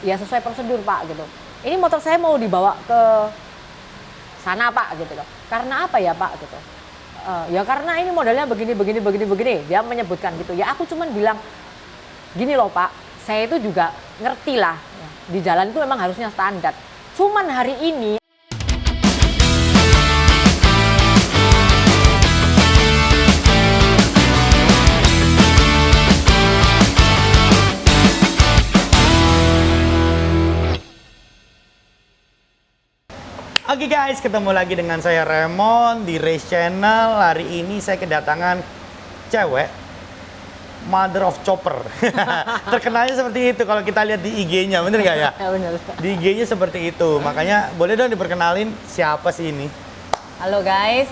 ya sesuai prosedur Pak gitu. Ini motor saya mau dibawa ke sana Pak gitu loh. Karena apa ya Pak gitu. Ya karena ini modelnya begini. Dia menyebutkan gitu. Ya aku cuman bilang gini loh Pak, saya itu juga ngerti lah. Di jalan itu memang harusnya standar. Cuman hari ini Oke guys, ketemu lagi dengan saya Raymond di Race Channel. Hari ini saya kedatangan cewek Mother of Chopper. Terkenalnya seperti itu kalau kita lihat di IG-nya, bener nggak ya? Ya benar. Di IG-nya seperti itu, makanya boleh dong diperkenalin siapa sih ini? Halo guys,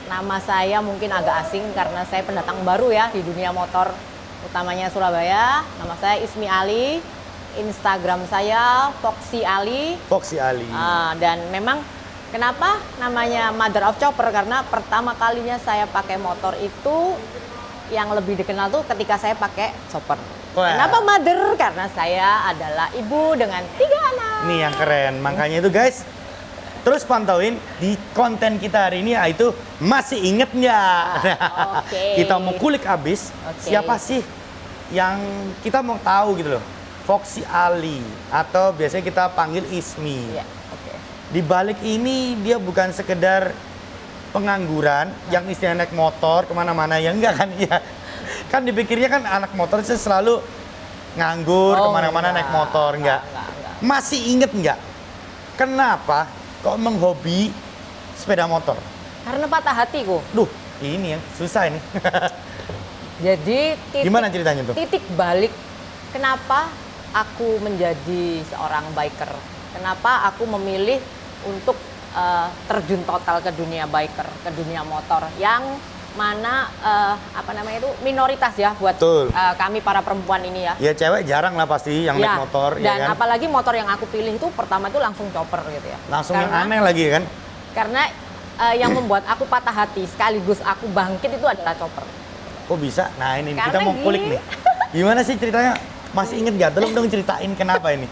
nama saya mungkin agak asing karena saya pendatang baru ya di dunia motor, utamanya Surabaya. Nama saya Ismi Ali, Instagram saya Foxy Ali. Foxy Ali. Dan memang kenapa namanya Mother of Chopper? Karena pertama kalinya saya pakai motor itu yang lebih dikenal tuh ketika saya pakai chopper. Wah. Kenapa Mother? Karena saya adalah ibu dengan 3 anak. Nih yang keren, makanya itu guys, terus pantauin di konten kita hari ini, yaitu masih inget nggak? Oke. Kita mau kulik abis, siapa sih yang kita mau tahu gitu loh. Foxy Ali, atau biasanya kita panggil Ismi. Iya, oke. Di balik ini dia bukan sekedar pengangguran yang istilahnya naik motor kemana-mana, ya enggak kan? Iya. Kan dipikirnya kan anak motor itu selalu nganggur kemana-mana naik motor, enggak. Masih inget enggak? Kenapa kok menghobi sepeda motor? Karena patah hatiku. Duh, ini yang susah ini. Jadi Gimana ceritanya tuh? titik balik kenapa aku menjadi seorang biker. Kenapa aku memilih untuk terjun total ke dunia biker, ke dunia motor yang mana minoritas ya buat kami para perempuan ini ya. Ya cewek jarang lah pasti yang naik motor. Dan ya kan? apalagi motor yang aku pilih itu pertama itu langsung chopper gitu ya. Langsung yang aneh lagi kan? Karena yang membuat aku patah hati sekaligus aku bangkit itu adalah chopper. Kok bisa? Nah ini Karena kita mau kulik nih. Gimana sih ceritanya? Masih inget gak? Tolong dong ceritain kenapa ini.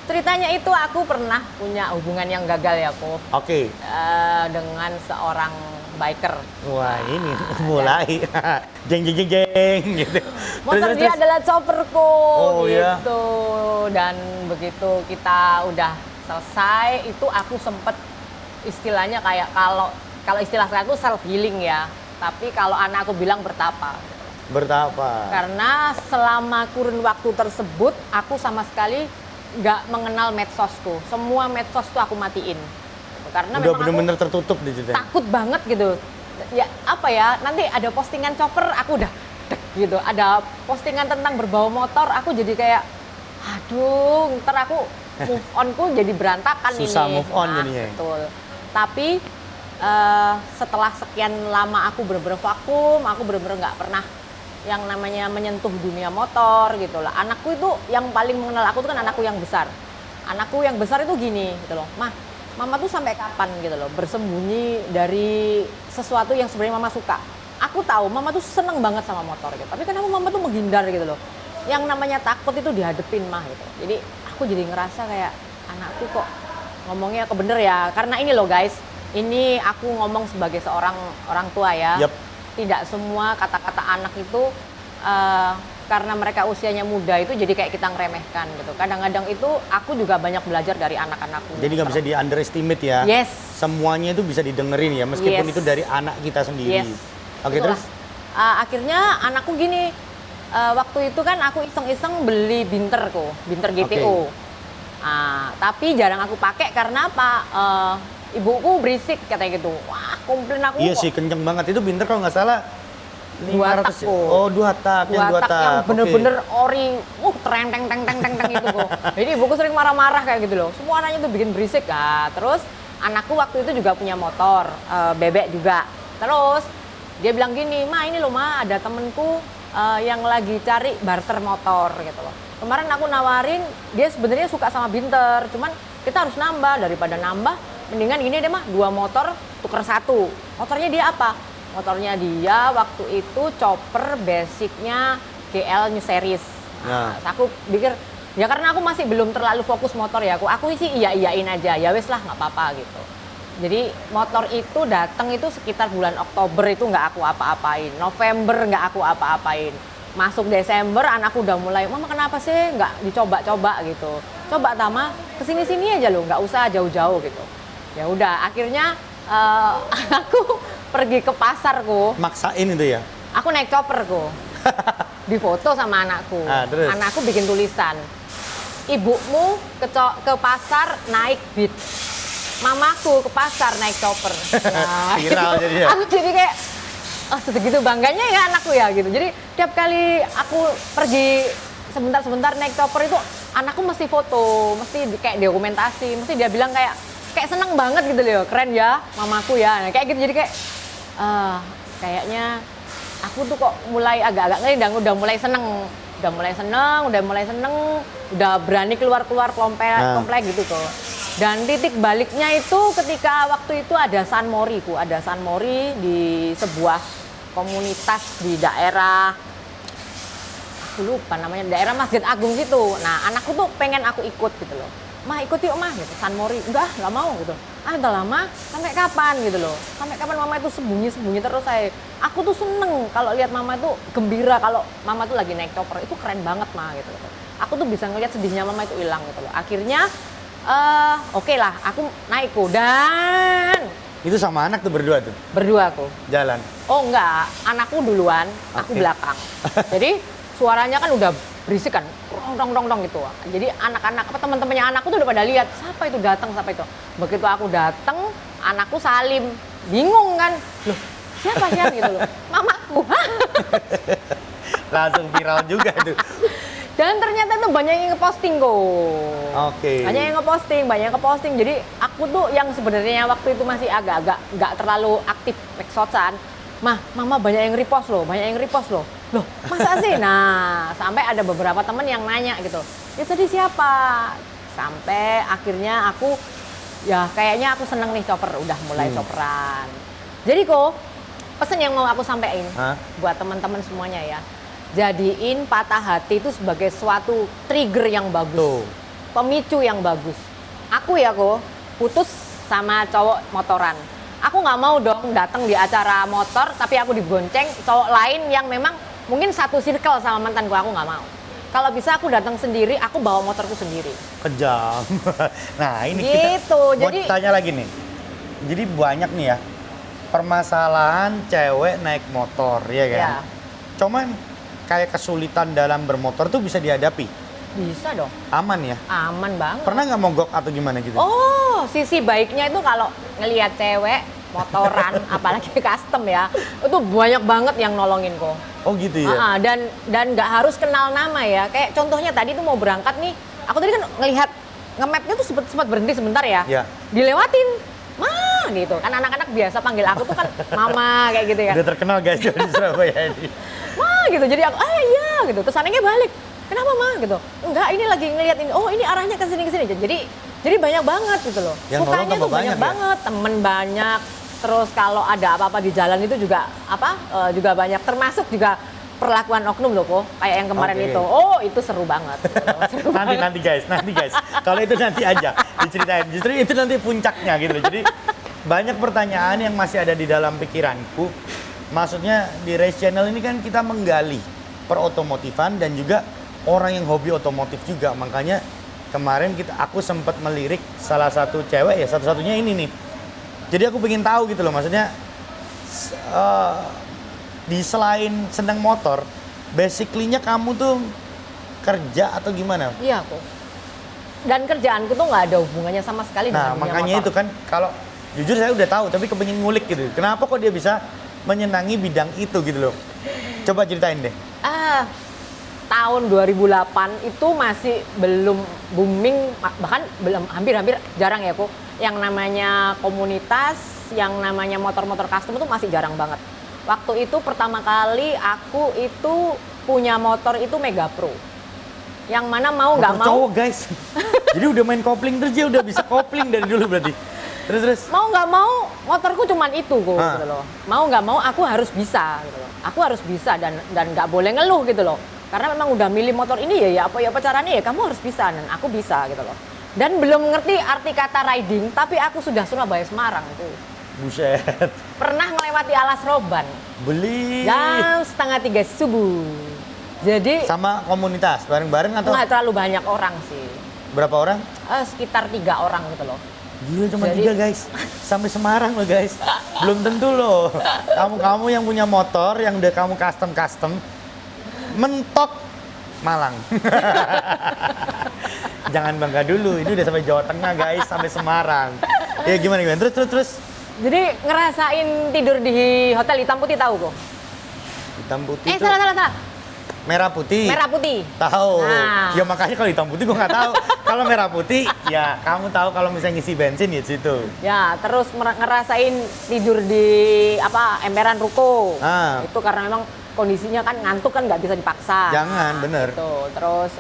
Ceritanya itu aku pernah punya hubungan yang gagal ya, Po. Oke. Dengan seorang biker. Wah ini mulai. Jeng gitu. Motor dia adalah chopperku gitu. Iya. Dan begitu kita udah selesai, itu aku sempet istilahnya kayak kalau istilah saya itu self healing ya. Tapi kalau anak aku bilang bertapa. Bertapa. Karena selama kurun waktu tersebut aku sama sekali nggak mengenal medsosku. Semua medsos tuh aku matiin. Karena udah memang bener-bener tertutup di situ. Takut banget gitu. Ya apa ya, nanti ada postingan chopper aku udah gitu. Ada postingan tentang berbau motor, aku jadi kayak aduh, ntar aku move onku jadi berantakan. Susah ini. move on jadinya. Betul. Tapi setelah sekian lama aku bener-bener vakum, aku bener-bener nggak pernah yang namanya menyentuh dunia motor gitu lah. Anakku itu yang paling mengenal aku tuh kan anakku yang besar. Anakku yang besar itu gini gitu loh, Mama tuh sampai kapan gitu loh bersembunyi dari sesuatu yang sebenarnya Mama suka. Aku tahu Mama tuh seneng banget sama motor gitu, tapi kenapa Mama tuh menghindar gitu loh. Yang namanya takut itu dihadepin mah gitu. Jadi aku jadi ngerasa kayak anakku kok ngomongnya kebener ya. Karena ini loh guys, ini aku ngomong sebagai seorang orang tua ya. Yep. Tidak semua kata-kata anak itu karena mereka usianya muda itu jadi kayak kita ngeremehkan gitu. Kadang-kadang itu aku juga banyak belajar dari anak-anakku. Jadi nggak bisa di underestimate ya. Yes. Semuanya itu bisa didengerin ya, meskipun itu dari anak kita sendiri. Yes. Oke, terus? Akhirnya anakku gini, waktu itu kan aku iseng-iseng beli Binter GTO. Tapi jarang aku pakai karena apa? Ibuku berisik katanya gitu. Wah, komplain aku. Iya kok. sih, kenceng banget. Itu Binter kalau nggak salah 2 tak. Oh, 2 tak. Yang 2 tak. Yang bener-bener ori, tereng gitu kok. Jadi ibuku sering marah-marah kayak gitu loh. Semua anaknya tuh bikin berisik. Terus anakku waktu itu juga punya motor, bebek juga. Terus dia bilang gini, ini loh ada temenku yang lagi cari barter motor gitu loh. Kemarin aku nawarin, dia sebenarnya suka sama Binter, cuman kita harus nambah, daripada nambah mendingan gini deh 2 motor tuker 1. Motornya dia apa? Motornya dia waktu itu chopper basicnya GL New Series. Aku pikir Ya karena aku masih belum terlalu fokus motor ya. Aku sih iyain aja. Ya wes lah, nggak apa-apa gitu. Jadi motor itu datang itu sekitar bulan Oktober itu nggak aku apa-apain. November nggak aku apa-apain. Masuk Desember anakku udah mulai, mama kenapa sih nggak dicoba-coba gitu. Coba Tama, kesini-sini aja loh, nggak usah jauh-jauh gitu. Ya udah, akhirnya aku pergi ke pasarku. Maksain itu ya? Aku naik chopperku. Difoto sama anakku. Terus? Anakku bikin tulisan. Ibumu ke pasar naik Beat. Mamaku ke pasar naik chopper. Nah, viral gitu. jadinya. Aku jadi kayak, oh segitu bangganya ya anakku ya gitu. Jadi tiap kali aku pergi sebentar-sebentar naik chopper itu, anakku mesti foto, mesti kayak dokumentasi, mesti dia bilang kayak seneng banget gitu loh, keren ya mamaku ya. Nah, kayak gitu jadi kayak, kayaknya aku tuh kok mulai agak-agak ngedang, udah mulai seneng, udah berani keluar komplek gitu tuh. Dan titik baliknya itu ketika waktu itu ada San Mori di sebuah komunitas di daerah, aku lupa namanya, daerah Masjid Agung gitu. Nah anakku tuh pengen aku ikut gitu loh. Mah ikut yuk mah gitu, San Mori. Enggak, nggak mau gitu. Udah lama, sampai kapan gitu loh. Sampai kapan mama itu sembunyi terus saya. Aku tuh seneng kalau lihat mama itu gembira kalau mama tuh lagi naik chopper. Itu keren banget mah gitu loh. Aku tuh bisa ngeliat sedihnya mama itu hilang gitu loh. Akhirnya oke lah, aku naik dan Itu sama anak tuh berdua tuh? berdua aku. Jalan? Oh enggak, anakku duluan, aku Oke. belakang. Jadi suaranya kan udah berisik kan, dong gitu. Jadi anak-anak apa teman-temannya anakku tuh udah pada lihat siapa itu datang, siapa itu. Begitu aku datang, anakku salim, bingung kan, loh siapa gitu loh, mamaku. Langsung viral juga tuh. Dan ternyata itu banyak yang ngeposting kok. Oke. Banyak yang ngeposting. Jadi aku tuh yang sebenarnya waktu itu masih agak-agak nggak terlalu aktif medsosan. Mama banyak yang repost loh. Loh, masa sih? Nah, sampai ada beberapa temen yang nanya gitu. Ya tadi siapa? Sampai akhirnya aku, ya kayaknya aku seneng nih chopper. Udah mulai chopperan. Jadi kok, pesan yang mau aku sampaikan buat teman-teman semuanya ya. Jadiin patah hati itu sebagai suatu trigger yang bagus. Pemicu yang bagus. Aku ya kok, putus sama cowok motoran. Aku nggak mau dong datang di acara motor tapi aku dibonceng cowok lain yang memang mungkin satu circle sama mantanku, aku nggak mau. Kalau bisa aku datang sendiri, aku bawa motorku sendiri. Kejam. Nah ini Gitu, kita mau jadi- tanya lagi nih. Jadi banyak nih ya permasalahan cewek naik motor, ya kan? Ya. Cuman kayak kesulitan dalam bermotor tuh bisa dihadapi. Bisa dong, Aman ya? aman banget. Pernah nggak mogok atau gimana gitu? Oh, sisi baiknya itu kalau ngelihat cewek motoran, apalagi custom ya, itu banyak banget yang nolongin kok. Oh gitu ya? Dan nggak harus kenal nama ya. Kayak contohnya tadi tuh mau berangkat nih, aku tadi kan ngelihat nge-mapnya tuh sempat berhenti sebentar ya. Iya. Dilewatin, gitu. Kan anak-anak biasa panggil aku tuh kan mama kayak gitu ya. Udah terkenal guys di Surabaya ini. Gitu. Jadi aku, iya gitu. Terus anaknya balik. Kenapa gitu? Enggak, ini lagi ngelihat ini. Oh, ini arahnya ke sini. Jadi banyak banget gitu loh. Yang nolong Sukanya tambah tuh banyak banyak ya? banget, temen banyak. Terus kalau ada apa-apa di jalan itu juga juga banyak, termasuk juga perlakuan oknum loh kok. Kayak yang kemarin Oke. itu. Oh, itu seru banget. Seru banget. nanti guys. Kalau itu nanti aja diceritain. Justru itu nanti puncaknya gitu loh. Jadi banyak pertanyaan yang masih ada di dalam pikiranku. Maksudnya di Race Channel ini kan kita menggali perotomotifan dan juga orang yang hobi otomotif juga. Makanya kemarin aku sempat melirik salah satu cewek ya, satu-satunya ini nih. Jadi aku pengen tahu gitu loh, maksudnya di selain senang motor, basically-nya kamu tuh kerja atau gimana? Iya kok. Dan kerjaanku tuh nggak ada hubungannya sama sekali Nah, dengan dunia makanya motor. itu kan kalau jujur saya udah tahu tapi kepengin ngulik gitu. Kenapa kok dia bisa menyenangi bidang itu gitu loh? Coba ceritain deh. Tahun 2008 itu masih belum booming, bahkan belum hampir jarang ya kok. Yang namanya komunitas, yang namanya motor-motor custom itu masih jarang banget. Waktu itu pertama kali aku itu punya motor itu Mega Pro. Yang mana mau nggak Motor mau, cowok guys. Jadi udah main kopling terus dia udah bisa kopling dari dulu berarti. Terus. mau nggak mau motorku cuman itu kok Ah. gitu loh. Mau nggak mau aku harus bisa gitu loh. Aku harus bisa dan nggak boleh ngeluh gitu loh. Karena memang udah milih motor ini ya apa caranya ya kamu harus bisa, dan aku bisa gitu loh. Dan belum ngerti arti kata riding, tapi aku sudah Surabaya Semarang itu. Buset. Pernah melewati Alas Roban Beli. jam setengah 3 subuh. Jadi Sama komunitas bareng-bareng atau nggak terlalu banyak orang sih. berapa orang? Sekitar 3 orang gitu loh. Gila cuma Jadi- 3 guys. Sampai Semarang loh guys. Belum tentu loh. Kamu yang punya motor yang udah kamu custom mentok Malang. Jangan bangga dulu. Ini udah sampai Jawa Tengah guys, sampai Semarang. Ya gimana? Terus. Jadi ngerasain tidur di hotel hitam putih tahu kok? Hitam putih itu Salah. merah putih. Merah putih. Tahu. Nah. Ya makanya kalau hitam putih gua nggak tahu. Kalau merah putih ya kamu tahu kalau misalnya ngisi bensin ya di situ. Ya, terus ngerasain tidur di emperan ruko. Ah. Itu karena memang kondisinya kan ngantuk kan nggak bisa dipaksa. Jangan, bener. Gitu. Terus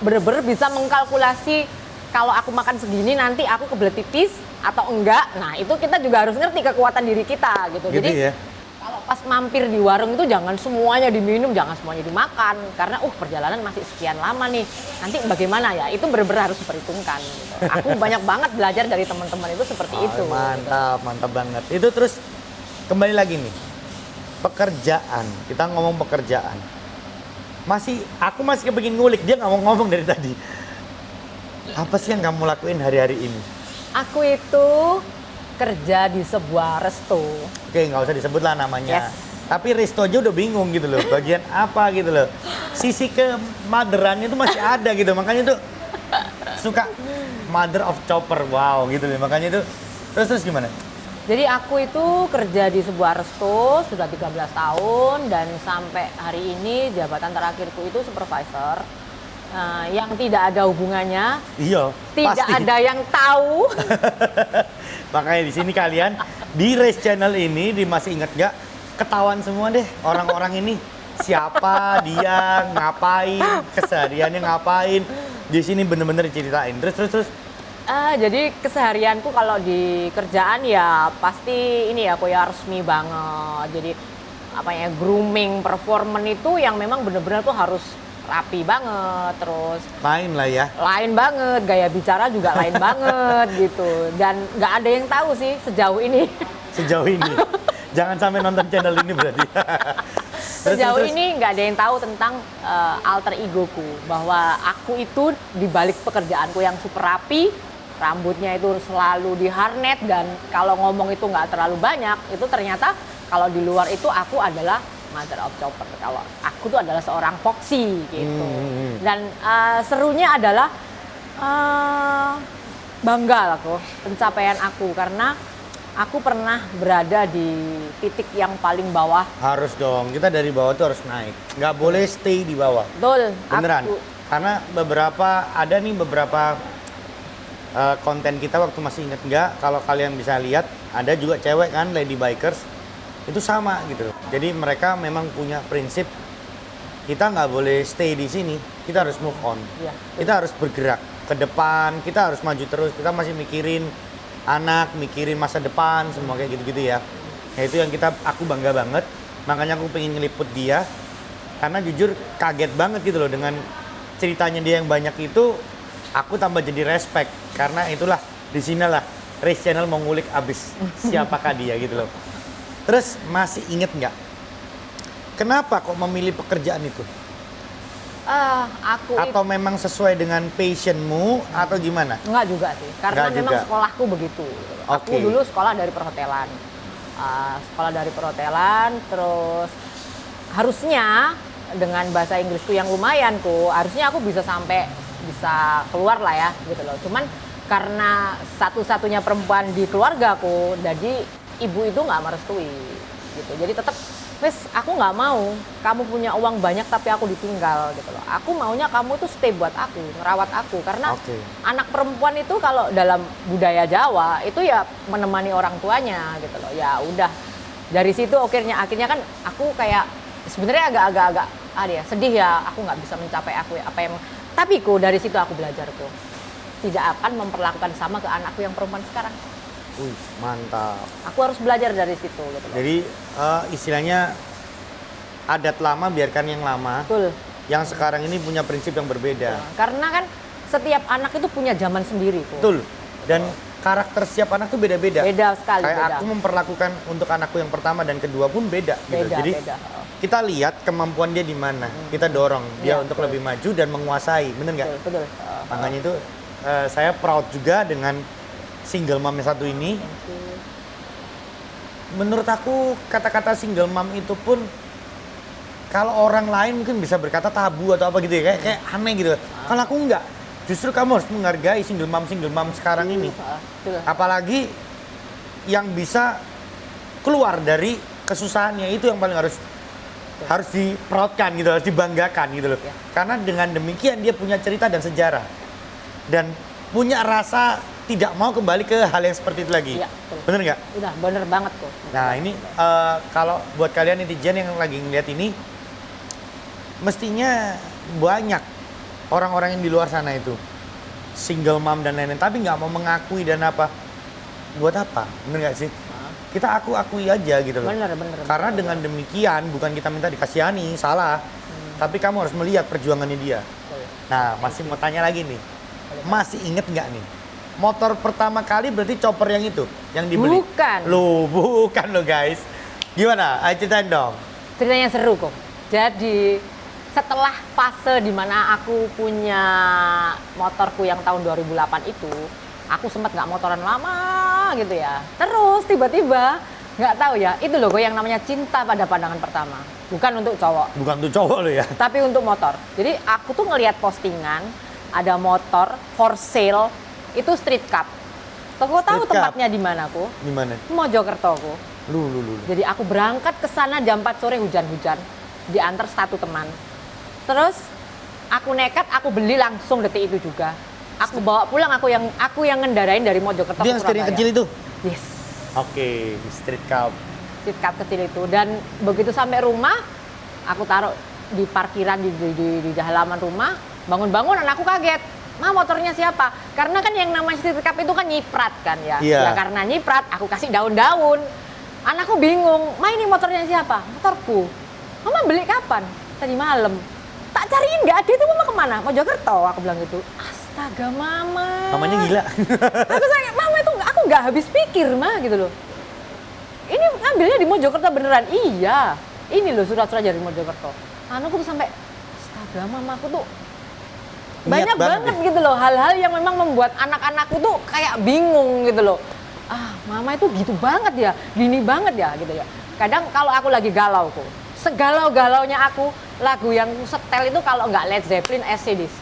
bener-bener bisa mengkalkulasi kalau aku makan segini nanti aku kebelet pipis atau enggak. Nah, itu kita juga harus ngerti kekuatan diri kita gitu. Gitu Jadi ya. kalau pas mampir di warung itu jangan semuanya diminum, jangan semuanya dimakan. Karena perjalanan masih sekian lama nih. Nanti bagaimana ya? Itu benar-benar harus diperhitungkan. Gitu. Aku banyak banget belajar dari teman-teman itu seperti itu. Mantap banget. Itu terus kembali lagi nih. Pekerjaan. Kita ngomong pekerjaan. Aku masih kepingin ngulik, dia nggak mau ngomong dari tadi. Apa sih yang kamu lakuin hari-hari ini? Aku itu kerja di sebuah resto. Oke, nggak usah disebut lah namanya. Yes. Tapi resto aja udah bingung gitu loh, bagian apa gitu loh. Sisi kemaderannya itu masih ada gitu, makanya tuh suka mother of chopper, wow gitu loh. Makanya itu, terus gimana? Jadi aku itu kerja di sebuah resto sudah 13 tahun dan sampai hari ini jabatan terakhirku itu supervisor. Yang tidak ada hubungannya, Iya, tidak pasti. ada yang tahu. Makanya di sini kalian di Race Channel ini masih ingat nggak? Ketahuan semua deh orang-orang ini siapa dia, ngapain, kesehariannya ngapain. Di sini bener-bener diceritain. Terus. Jadi keseharianku kalau di kerjaan ya pasti ini ya aku ya resmi banget. Jadi grooming performance itu yang memang bener-bener tuh harus rapi banget, terus Main lah ya. lain banget, gaya bicara juga lain banget gitu. Dan nggak ada yang tahu sih sejauh ini. Sejauh ini. Jangan sampai nonton channel ini berarti. Sejauh ini nggak ada yang tahu tentang alter egoku, bahwa aku itu di balik pekerjaanku yang super rapi, rambutnya itu selalu di harnet, dan kalau ngomong itu nggak terlalu banyak, itu ternyata kalau di luar itu aku adalah mother of chopper. Kalau aku tuh adalah seorang foxy gitu. Dan serunya adalah bangga aku pencapaian aku karena aku pernah berada di titik yang paling bawah. Harus dong, kita dari bawah tuh harus naik. Nggak boleh stay di bawah. Betul. Beneran. Aku, Karena beberapa konten kita waktu masih inget nggak, kalau kalian bisa lihat, ada juga cewek kan, lady bikers, itu sama gitu. Jadi mereka memang punya prinsip, kita nggak boleh stay di sini, kita harus move on. Iya, Kita harus bergerak ke depan, kita harus maju terus, kita masih mikirin anak, mikirin masa depan, semua kayak gitu-gitu ya. Nah itu yang aku bangga banget, makanya aku pengen ngeliput dia, karena jujur kaget banget gitu loh dengan ceritanya dia yang banyak itu, aku tambah jadi respect, karena itulah disinilah Race Channel mau ngulik abis siapakah dia gitu loh. Terus masih inget nggak, kenapa kok memilih pekerjaan itu? Atau memang sesuai dengan passionmu atau gimana? enggak juga sih, karena Enggak memang juga. sekolahku begitu. Aku Oke. dulu sekolah dari perhotelan. Terus harusnya dengan bahasa Inggrisku yang lumayan harusnya aku bisa keluar lah ya gitu loh. Cuman karena satu-satunya perempuan di keluargaku, jadi ibu itu nggak merestui gitu. Jadi tetap aku nggak mau kamu punya uang banyak tapi aku ditinggal gitu loh. Aku maunya kamu tuh stay buat aku, ngerawat aku, karena Oke. anak perempuan itu kalau dalam budaya Jawa itu ya menemani orang tuanya gitu loh. Ya udah dari situ akhirnya kan aku kayak sebenarnya agak sedih ya, aku nggak bisa mencapai apa yang, tapi dari situ aku belajar tidak akan memperlakukan sama ke anakku yang perempuan sekarang. Wih, mantap. Aku harus belajar dari situ gitu loh. Jadi istilahnya adat lama biarkan yang lama. Betul. Yang sekarang ini punya prinsip yang berbeda. Karena kan setiap anak itu punya zaman sendiri tuh. Betul. Dan karakter setiap anak tuh beda-beda. Beda sekali. Kayak beda. aku memperlakukan untuk anakku yang pertama dan kedua pun beda. Gitu. Beda, Jadi beda. kita lihat kemampuan dia di mana. Kita dorong dia Iya, untuk betul. lebih maju dan menguasai. Bener nggak? Betul. Makanya itu saya proud juga dengan single mom yang satu ini. Menurut aku kata-kata single mom itu pun kalau orang lain mungkin bisa berkata tabu atau apa gitu ya, kayak aneh gitu. Kalau aku enggak, justru kamu harus menghargai single mom sekarang ini. Betul. Apalagi yang bisa keluar dari kesusahannya, itu yang paling harus diproudkan gitu, harus dibanggakan gitu loh. Ya. Karena dengan demikian dia punya cerita dan sejarah dan punya rasa tidak mau kembali ke hal yang seperti itu lagi. Iya, betul. Bener nggak? Udah bener banget kok. Nah ini kalau buat kalian netizen yang lagi ngeliat ini, mestinya banyak orang-orang yang di luar sana itu single mom dan lain-lain, tapi nggak mau mengakui dan apa. Buat apa? Bener nggak sih? Kita akui aja gitu loh. Bener. Karena dengan demikian bukan kita minta dikasihani, salah. Tapi kamu harus melihat perjuangannya dia. Nah, masih mau tanya lagi nih. Masih inget nggak nih? Motor pertama kali berarti chopper yang itu, yang dibeli? Bukan. Bukan lo guys. Gimana? Ayo ceritain dong. Ceritanya seru kok. Jadi setelah fase dimana aku punya motorku yang tahun 2008 itu, aku sempat nggak motoran lama gitu ya. Terus tiba-tiba nggak tahu ya, itu loh yang namanya cinta pada pandangan pertama. Bukan untuk cowok, Bukan tuh cowok lo ya. tapi untuk motor. Jadi aku tuh ngelihat postingan ada motor for sale itu Street Cup. Kau tahu Street Cup? tempatnya di mana aku? Di mana? Mojokerto aku. Lu. Jadi aku berangkat ke sana jam 4 sore hujan-hujan, diantar satu teman. Terus aku nekat, aku beli langsung detik itu juga. Aku bawa pulang, aku yang ngendarain dari Mojokerto Itu ke yang steering Surabaya. kecil itu? Yes, Oke, street cup. Street Cup kecil itu. Dan begitu sampai rumah, aku taruh di parkiran di halaman rumah. Bangun-bangun anakku kaget. Ma, motornya siapa? Karena kan yang namanya Street Cup itu kan nyiprat kan ya. Iya. Ya karena nyiprat, aku kasih daun-daun. Anakku bingung, Ma ini motornya siapa? Motorku. Mama beli kapan? Tadi malam. Tak cariin nggak ada, itu Mama kemana? Mojokerto, aku bilang gitu. Astaga Mama. Namanya gila. Aku sayang, Mama itu aku nggak habis pikir mah gitu loh. Ini ngambilnya di Mojokerto beneran? Iya. Ini loh surat-surat dari Mojokerto. Anakku tuh sampai, astaga Mama aku tuh Niat banyak banget gitu loh hal-hal yang memang membuat anak-anakku tuh kayak bingung gitu loh. Ah, Mama itu gitu banget ya, gini banget ya gitu ya. Kadang kalau aku lagi galau kok, segalau-galaunya aku, lagu yang setel itu kalau nggak Led Zeppelin, AC/DC.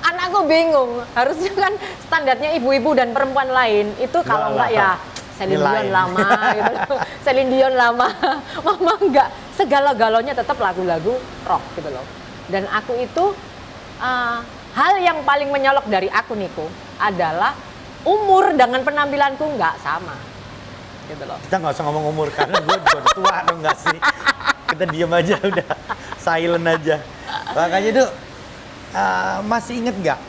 Anakku bingung, harusnya kan standarnya ibu-ibu dan perempuan lain itu kalau nggak ya Celine Ini Dion lain. lama gitu loh. Celine Dion lama. Mama enggak, segala-galanya tetap lagu-lagu rock gitu loh. Dan aku itu hal yang paling menyolok dari aku Niko adalah umur dengan penampilanku nggak sama gitu loh. Kita nggak usah ngomong umur karena gue juga udah tua dong nggak sih. Kita diem aja udah, silent aja. Makanya itu masih inget nggak?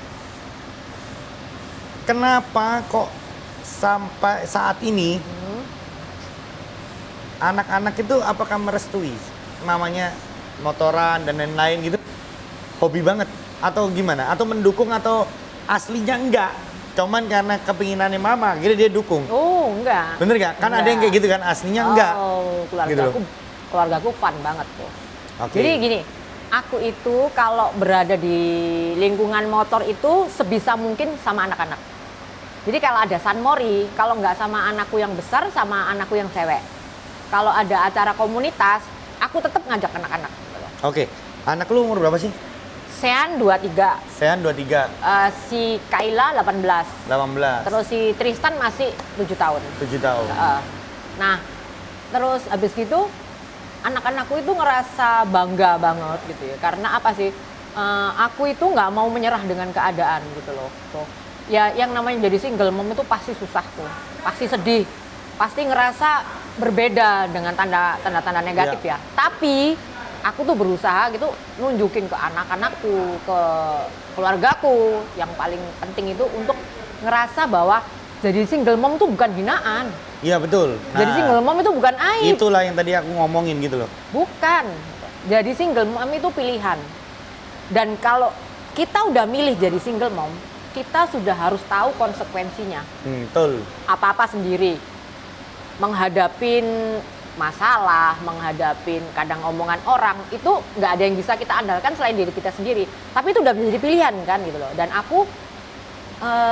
Kenapa kok sampai saat ini anak-anak itu apakah merestui namanya motoran dan lain-lain gitu? Hobi banget atau gimana? Atau mendukung atau aslinya enggak? Cuman karena kepinginannya mama, akhirnya dia dukung. Oh, enggak. Bener nggak? Kan ada yang kayak gitu kan, aslinya enggak. Oh, Gitu loh. keluargaku fun banget tuh. Oke. Jadi gini, aku itu kalau berada di lingkungan motor itu sebisa mungkin sama anak-anak. Jadi kalau ada San Mori, kalau nggak sama anakku yang besar, sama anakku yang cewek. Kalau ada acara komunitas, aku tetap ngajak anak-anak. Oke. Anak lu umur berapa sih? Sean 23, Sean 23, si Kaila 18, 18, terus si Tristan masih 7 tahun. 7 tahun. Nah, terus habis gitu anak-anakku itu ngerasa bangga banget gitu ya. Karena apa sih? Aku itu nggak mau menyerah dengan keadaan gitu loh. Tuh. Ya, yang namanya jadi single mom itu pasti susah tuh, pasti sedih, pasti ngerasa berbeda dengan tanda-tanda negatif ya. Tapi aku tuh berusaha gitu nunjukin ke anak-anakku, ke keluargaku yang paling penting itu untuk ngerasa bahwa Jadi single mom tuh bukan hinaan. Iya betul. Jadi single mom itu bukan aib. Itulah yang tadi aku ngomongin gitu loh. Bukan. Jadi single mom itu pilihan. Dan kalau kita udah milih jadi single mom, kita sudah harus tahu konsekuensinya. Betul. Apa-apa sendiri. Menghadapin masalah, menghadapin kadang omongan orang, itu nggak ada yang bisa kita andalkan selain diri kita sendiri. Tapi itu udah menjadi pilihan kan gitu loh. Dan aku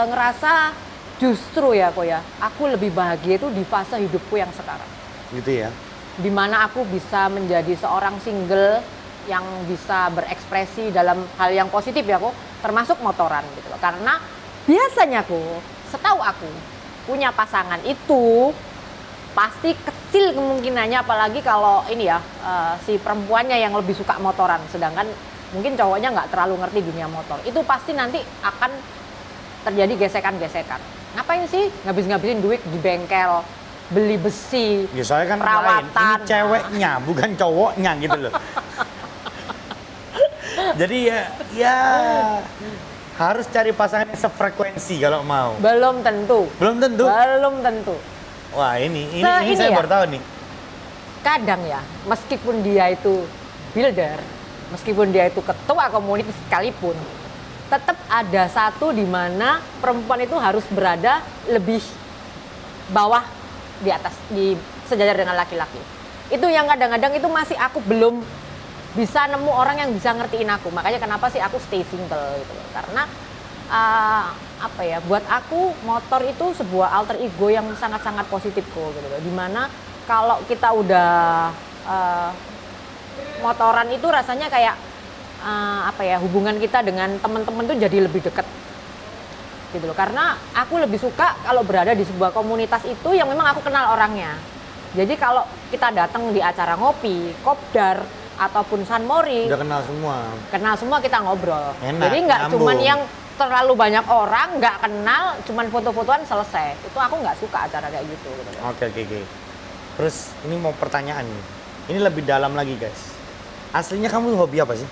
ngerasa justru ya kok ya, aku lebih bahagia itu di fase hidupku yang sekarang. Gitu ya. Dimana aku bisa menjadi seorang single yang bisa berekspresi dalam hal yang positif ya kok, termasuk motoran gitu loh. Karena biasanya kok, setahu aku, punya pasangan itu pasti kecil kemungkinannya, apalagi kalau ini ya, si perempuannya yang lebih suka motoran, sedangkan mungkin cowoknya nggak terlalu ngerti dunia motor. Itu pasti nanti akan terjadi gesekan-gesekan. Ngapain sih ngabis-ngabisin duit di bengkel, beli besi, Ya soalnya kan lain, perawatan. ini ceweknya bukan cowoknya gitu loh. Jadi ya harus cari pasangan yang sefrekuensi kalau mau. Belum tentu. Belum tentu. Belum tentu. Wah ini Ini saya ya. baru tahu nih. Kadang ya, meskipun dia itu builder, meskipun dia itu ketua komunitas sekalipun, tetap ada satu di mana perempuan itu harus berada lebih bawah di atas, di sejajar dengan laki-laki. Itu yang kadang-kadang itu masih aku belum bisa nemu orang yang bisa ngertiin aku. Makanya kenapa sih aku stay single gitu loh. Karena apa ya, buat aku motor itu sebuah alter ego yang sangat-sangat positif kok gitu loh. Dimana kalau kita udah motoran itu rasanya kayak apa ya, hubungan kita dengan teman-teman tuh jadi lebih dekat gitu loh. Karena aku lebih suka kalau berada di sebuah komunitas itu yang memang aku kenal orangnya. Jadi kalau kita datang di acara ngopi, kopdar ataupun San Mori, Udah kenal semua. kita ngobrol. Enak, Jadi nggak nyambung. cuman yang terlalu banyak orang nggak kenal, cuman foto-fotoan selesai. Itu aku nggak suka acara kayak gitu. Gitu loh. Oke. Terus ini mau pertanyaan nih. Ini lebih dalam lagi guys. Aslinya kamu hobi apa sih?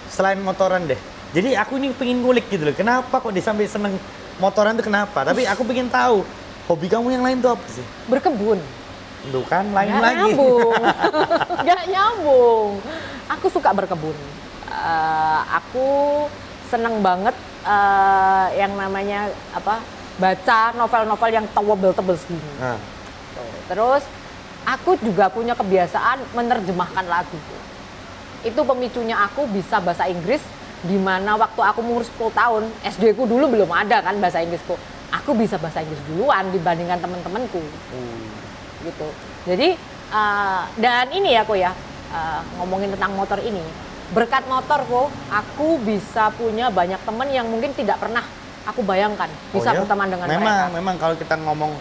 Selain motoran deh. Jadi aku ini pengen ngulik gitu loh. Kenapa kok sampai seneng motoran tuh kenapa? Tapi aku pengen tahu hobi kamu yang lain tuh apa sih? Berkebun. Tuh kan lain Nggak lagi. nyambung. Nggak nyambung. Aku suka berkebun. Aku seneng banget yang namanya apa, baca novel-novel yang tebel-tebel segini. Nah, Terus aku juga punya kebiasaan menerjemahkan lagu. Itu pemicunya aku bisa bahasa Inggris, di mana waktu aku umur 10 tahun, SD ku dulu belum ada kan bahasa Inggrisku. Aku bisa bahasa Inggris duluan dibandingkan teman-temanku. Gitu. Jadi dan ini ya kok ya, ngomongin tentang motor ini, berkat motor kok aku bisa punya banyak teman yang mungkin tidak pernah aku bayangkan bisa ya? berteman dengan mereka. Memang kalau kita ngomong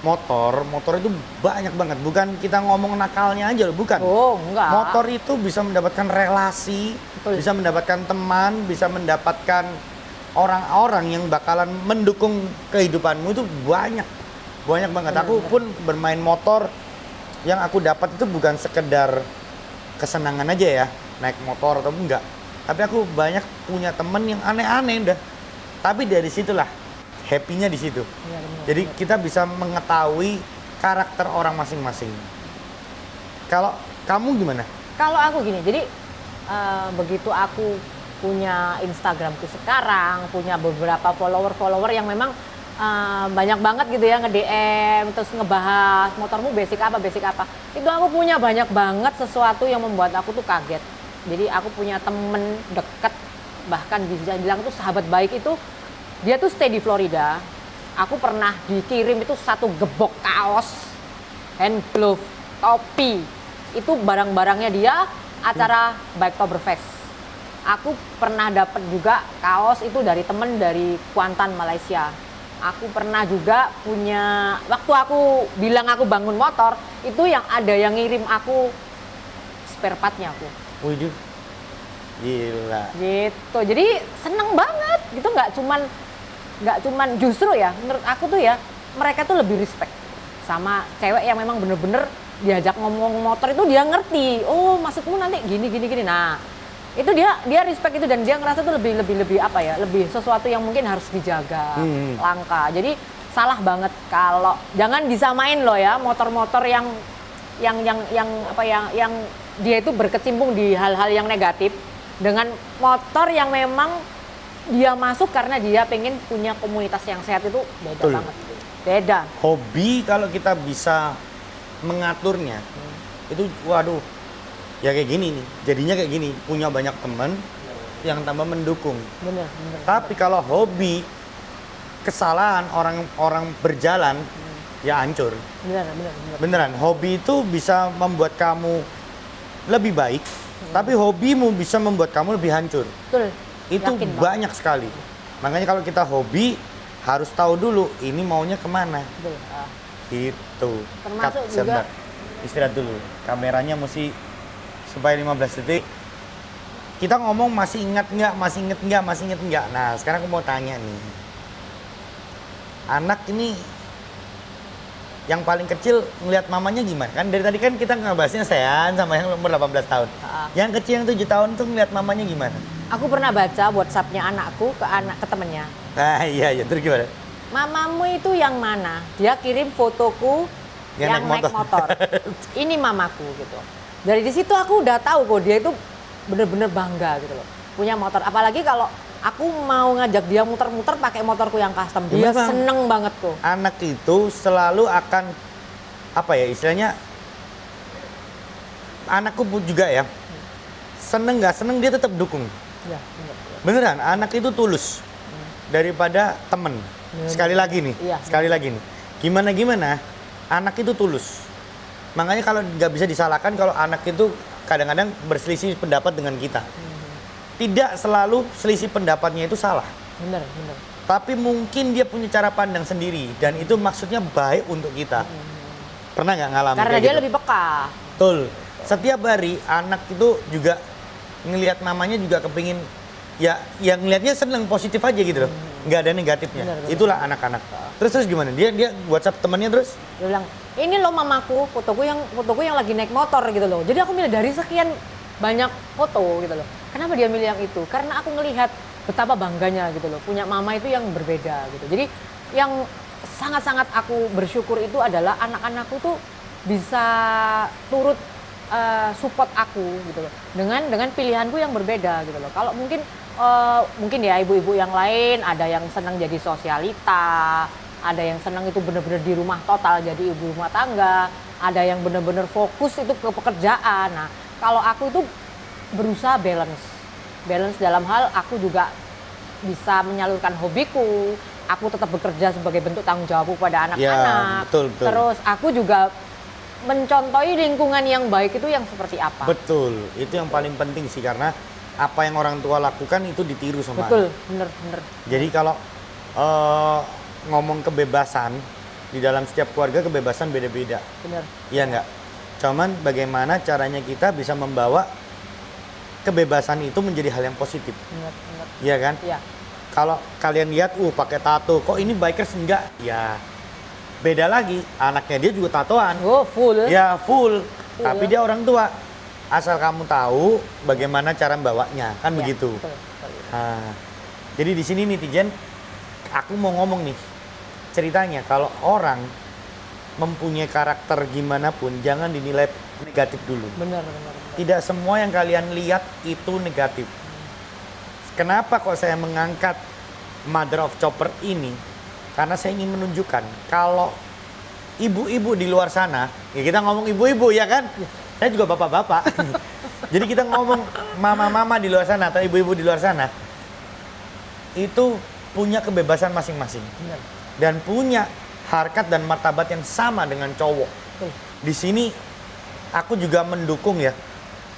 motor itu banyak banget. Bukan kita ngomong nakalnya aja loh, bukan. Oh, enggak. Motor itu bisa mendapatkan relasi, Betul. bisa mendapatkan teman, bisa mendapatkan orang-orang yang bakalan mendukung kehidupanmu itu banyak. Banyak banget. Benar, Aku pun bermain motor, yang aku dapat itu bukan sekedar kesenangan aja ya, naik motor atau enggak. Tapi aku banyak punya temen yang aneh-aneh udah. Tapi dari situlah happy-nya di situ. Iya, benar, Jadi benar. kita bisa mengetahui karakter orang masing-masing. Kalau kamu gimana? Kalau aku gini, jadi begitu aku punya Instagramku sekarang, punya beberapa follower yang memang banyak banget gitu ya, nge-DM terus ngebahas motormu basic apa. Itu aku punya banyak banget sesuatu yang membuat aku tuh kaget. Jadi aku punya temen deket, bahkan bisa bilang tuh sahabat baik itu, dia tuh stay di Florida. Aku pernah dikirim itu satu gebok kaos, hand glove, topi. Itu barang-barangnya dia acara Biketoberfest. Aku pernah dapat juga kaos itu dari temen dari Kuantan, Malaysia. Aku pernah juga punya, waktu aku bilang aku bangun motor, itu yang ada yang ngirim aku spare partnya aku. Wih, gila. Gitu. Jadi seneng banget gitu, nggak cuman justru ya, menurut aku tuh ya, mereka tuh lebih respect sama cewek yang memang bener-bener diajak ngomong motor itu dia ngerti. Oh, maksudmu nanti gini. Nah, itu dia respect itu, dan dia ngerasa tuh lebih apa ya, lebih sesuatu yang mungkin harus dijaga, langka. Jadi salah banget kalau jangan disamain loh ya motor-motor yang apa yang dia itu berkecimpung di hal-hal yang negatif dengan motor yang memang dia masuk karena dia pengen punya komunitas yang sehat, itu beda Betul. banget. Beda. Hobi kalau kita bisa mengaturnya, itu waduh, ya kayak gini nih. Jadinya kayak gini, punya banyak teman yang tambah mendukung. Bener. Tapi kalau hobi kesalahan orang berjalan, ya hancur. Bener. Beneran, hobi itu bisa membuat kamu lebih baik, tapi hobimu bisa membuat kamu lebih hancur. Betul. Itu Yakin banget. banyak sekali. Makanya kalau kita hobi, harus tahu dulu ini maunya kemana. Betul. Gitu. Termasuk Cut, juga- sebentar. Istirahat dulu. Kameranya mesti supaya 15 detik. Kita ngomong masih ingat nggak, masih inget nggak. Nah, sekarang aku mau tanya nih. Anak ini yang paling kecil ngelihat mamanya gimana? Kan dari tadi kan kita ngebahasnya Sean sama yang umur 18 tahun. Yang kecil yang 7 tahun tuh ngelihat mamanya gimana? Aku pernah baca WhatsApp-nya anakku ke temennya. Ah iya, terus gimana? Mamamu itu yang mana? Dia kirim fotoku yang naik motor. Ini mamaku gitu. Dari di situ aku udah tahu kok dia itu bener-bener bangga gitu loh. Punya motor. Apalagi kalau aku mau ngajak dia muter-muter pakai motorku yang custom. Dia Memang. seneng banget kok. Anak itu selalu akan apa ya istilahnya, anakku pun juga ya, seneng nggak seneng dia tetap dukung. Ya, Beneran, anak itu tulus daripada temen. Sekali lagi nih, Iya. sekali lagi nih. Gimana, anak itu tulus. Makanya kalau nggak bisa disalahkan kalau anak itu kadang-kadang berselisih pendapat dengan kita. Tidak selalu selisih pendapatnya itu salah. Bener. Tapi mungkin dia punya cara pandang sendiri dan itu maksudnya baik untuk kita. Pernah nggak ngalamin Karena kayak dia gitu? lebih peka. Betul. Setiap hari anak itu juga ngelihat mamanya juga kepingin ya yang ngelihatnya seneng positif aja gitu loh. Nggak ada negatifnya. Benar. Itulah anak-anak. Terus gimana? Dia WhatsApp temannya terus? Dia bilang, ini loh mamaku, fotoku yang lagi naik motor gitu loh. Jadi aku milih dari sekian banyak foto gitu loh. Kenapa dia milih yang itu? Karena aku ngelihat betapa bangganya gitu loh. Punya mama itu yang berbeda gitu. Jadi yang sangat-sangat aku bersyukur itu adalah anak-anakku tuh bisa turut support aku gitu loh. Dengan pilihanku yang berbeda gitu loh. Kalau mungkin ya ibu-ibu yang lain ada yang senang jadi sosialita, ada yang senang itu benar-benar di rumah total jadi ibu rumah tangga, ada yang benar-benar fokus itu ke pekerjaan. Nah, kalau aku itu berusaha balance dalam hal aku juga bisa menyalurkan hobiku, aku tetap bekerja sebagai bentuk tanggung jawabku pada anak-anak. Ya, betul. Terus aku juga mencontohi lingkungan yang baik itu yang seperti apa. Betul. Itu yang paling penting sih karena apa yang orang tua lakukan itu ditiru sama Betul, anak. bener. Jadi kalau ngomong kebebasan di dalam setiap keluarga kebebasan beda-beda. Bener. Iya enggak? Cuman bagaimana caranya kita bisa membawa kebebasan itu menjadi hal yang positif. Bener. Iya kan? Iya. Kalau kalian lihat, pakai tato, kok ini bikers enggak? Ya beda lagi, anaknya dia juga tatoan. Oh, full. Ya full. Tapi dia orang tua. Asal kamu tahu bagaimana cara membawanya, kan Iya, begitu. betul. Nah, jadi di sini netizen, aku mau ngomong nih, ceritanya kalau orang mempunyai karakter gimana pun, jangan dinilai negatif dulu. Bener. Tidak semua yang kalian lihat itu negatif. Kenapa kok saya mengangkat Mother of Chopper ini? Karena saya ingin menunjukkan kalau ibu-ibu di luar sana, ya kita ngomong ibu-ibu ya kan? Saya juga bapak-bapak. Jadi kita ngomong mama-mama di luar sana atau ibu-ibu di luar sana, itu punya kebebasan masing-masing. Bener. Dan punya harkat dan martabat yang sama dengan cowok. Betul. Di sini aku juga mendukung ya